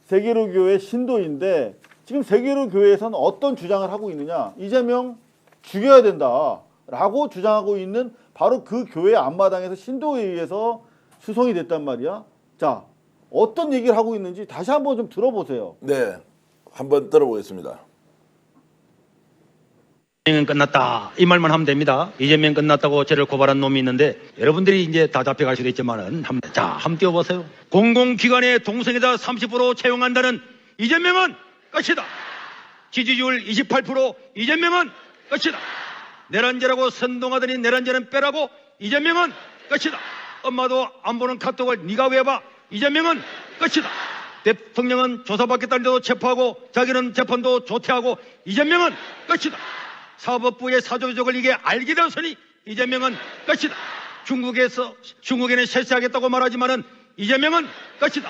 세계로교회 신도인데, 지금 세계로교회에서는 어떤 주장을 하고 있느냐. 이재명 죽여야 된다라고 주장하고 있는 바로 그 교회 앞마당에서 신도에 의해서 수송이 됐단 말이야. 자, 어떤 얘기를 하고 있는지 다시 한번 좀 들어보세요. 네, 한번 들어보겠습니다. 이재명은 끝났다, 이 말만 하면 됩니다. 이재명 끝났다고 저를 고발한 놈이 있는데 여러분들이 이제 다 잡혀갈 수도 있지만은 한번 띄워보세요. 공공기관의 동성애자 30% 채용한다는 이재명은 끝이다. 지지율 28% 이재명은 끝이다. 내란죄라고 선동하더니 내란죄는 빼라고 이재명은 끝이다. 엄마도 안 보는 카톡을 네가 왜 봐? 이재명은 끝이다. 대통령은 조사받겠다는데도 체포하고 자기는 재판도 조퇴하고 이재명은 끝이다. 사법부의 사조적을 이게 알게 되었으니 이재명은 끝이다. 중국에는 실시하겠다고 말하지만은 이재명은 끝이다.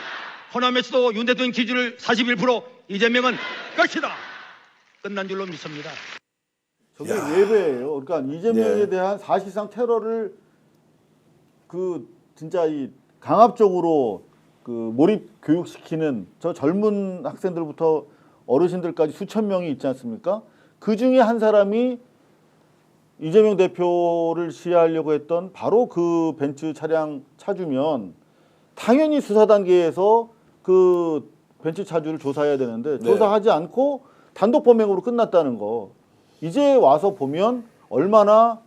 호남에서도 윤 대통령 지지율 41% 이재명은 끝이다. 끝난 줄로 믿습니다. 저게 예배예요. 그러니까 이재명에 대한 사실상 테러를 진짜 이 강압적으로 몰입 교육시키는 저 젊은 학생들부터 어르신들까지 수천 명이 있지 않습니까? 그 중에 한 사람이 이재명 대표를 시해하려고 했던 바로 그 벤츠 차량 차주면 당연히 수사 단계에서 그 벤츠 차주를 조사해야 되는데 조사하지 않고 단독 범행으로 끝났다는 거. 이제 와서 보면 얼마나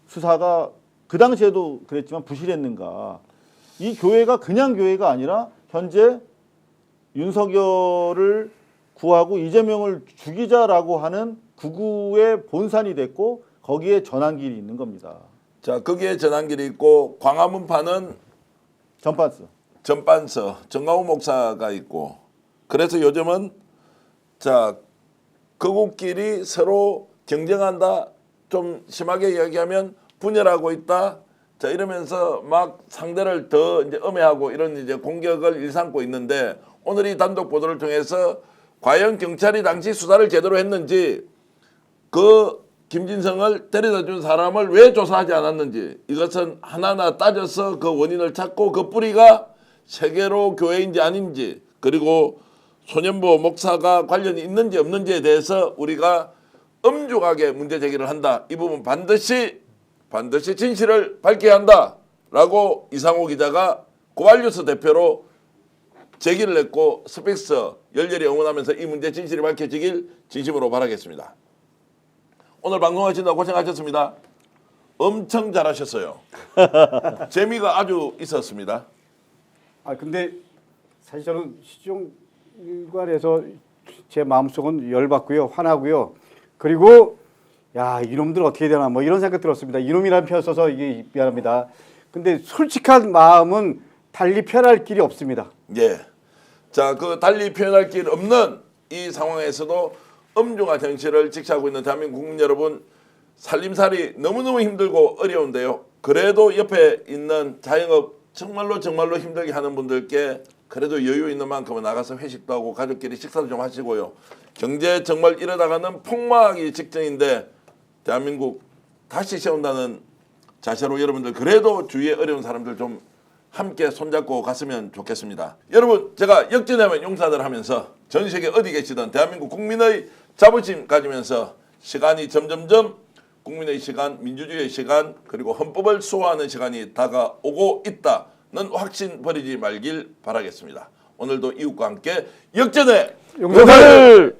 수사가 그 당시에도 그랬지만 부실했는가. 이 교회가 그냥 교회가 아니라 현재 윤석열을 구하고 이재명을 죽이자라고 하는 극우의 본산이 됐고 거기에 전환길이 있는 겁니다. 자, 거기에 전환길이 있고 광화문파는 전반서 정가우 목사가 있고 그래서 요즘은 자 극우끼리 서로 경쟁한다. 좀 심하게 이야기하면 분열하고 있다. 자 이러면서 막 상대를 더 이제 음해하고 이런 이제 공격을 일삼고 있는데 오늘 이 단독 보도를 통해서 과연 경찰이 당시 수사를 제대로 했는지 그 김진성을 데려다 준 사람을 왜 조사하지 않았는지 이것은 하나하나 따져서 그 원인을 찾고 그 뿌리가 세계로 교회인지 아닌지 그리고 소년보 목사가 관련이 있는지 없는지에 대해서 우리가 엄중하게 문제 제기를 한다. 이 부분 반드시 진실을 밝혀야 한다라고 이상호 기자가 고발뉴스 대표로 제기를 했고 스픽스 열렬히 응원하면서 이 문제 진실이 밝혀지길 진심으로 바라겠습니다. 오늘 방송하신다고 고생하셨습니다. 엄청 잘하셨어요. 재미가 아주 있었습니다. 아 근데 사실 저는 시종일관에서 제 마음속은 열받고요, 화나고요. 그리고 야 이놈들 어떻게 되나 뭐 이런 생각 들었습니다. 이놈이라는 표현 써서 이게 미안합니다. 근데 솔직한 마음은 달리 표현할 길이 없습니다. 예. 자, 그 달리 표현할 길 없는 이 상황에서도 엄중한 정치를 직시하고 있는 대한민국 국민 여러분 살림살이 너무너무 힘들고 어려운데요. 그래도 옆에 있는 자영업 정말로 힘들게 하는 분들께 그래도 여유 있는 만큼은 나가서 회식도 하고 가족끼리 식사도 좀 하시고요. 경제 정말 이러다가는 폭망하기 직전인데 대한민국 다시 세운다는 자세로 여러분들 그래도 주위에 어려운 사람들 좀 함께 손잡고 갔으면 좋겠습니다. 여러분 제가 역전하면 용사들 하면서 전 세계 어디 계시든 대한민국 국민의 자부심 가지면서 시간이 점점점 국민의 시간, 민주주의의 시간 그리고 헌법을 수호하는 시간이 다가오고 있다는 확신 버리지 말길 바라겠습니다. 오늘도 이웃과 함께 역전의 용사들!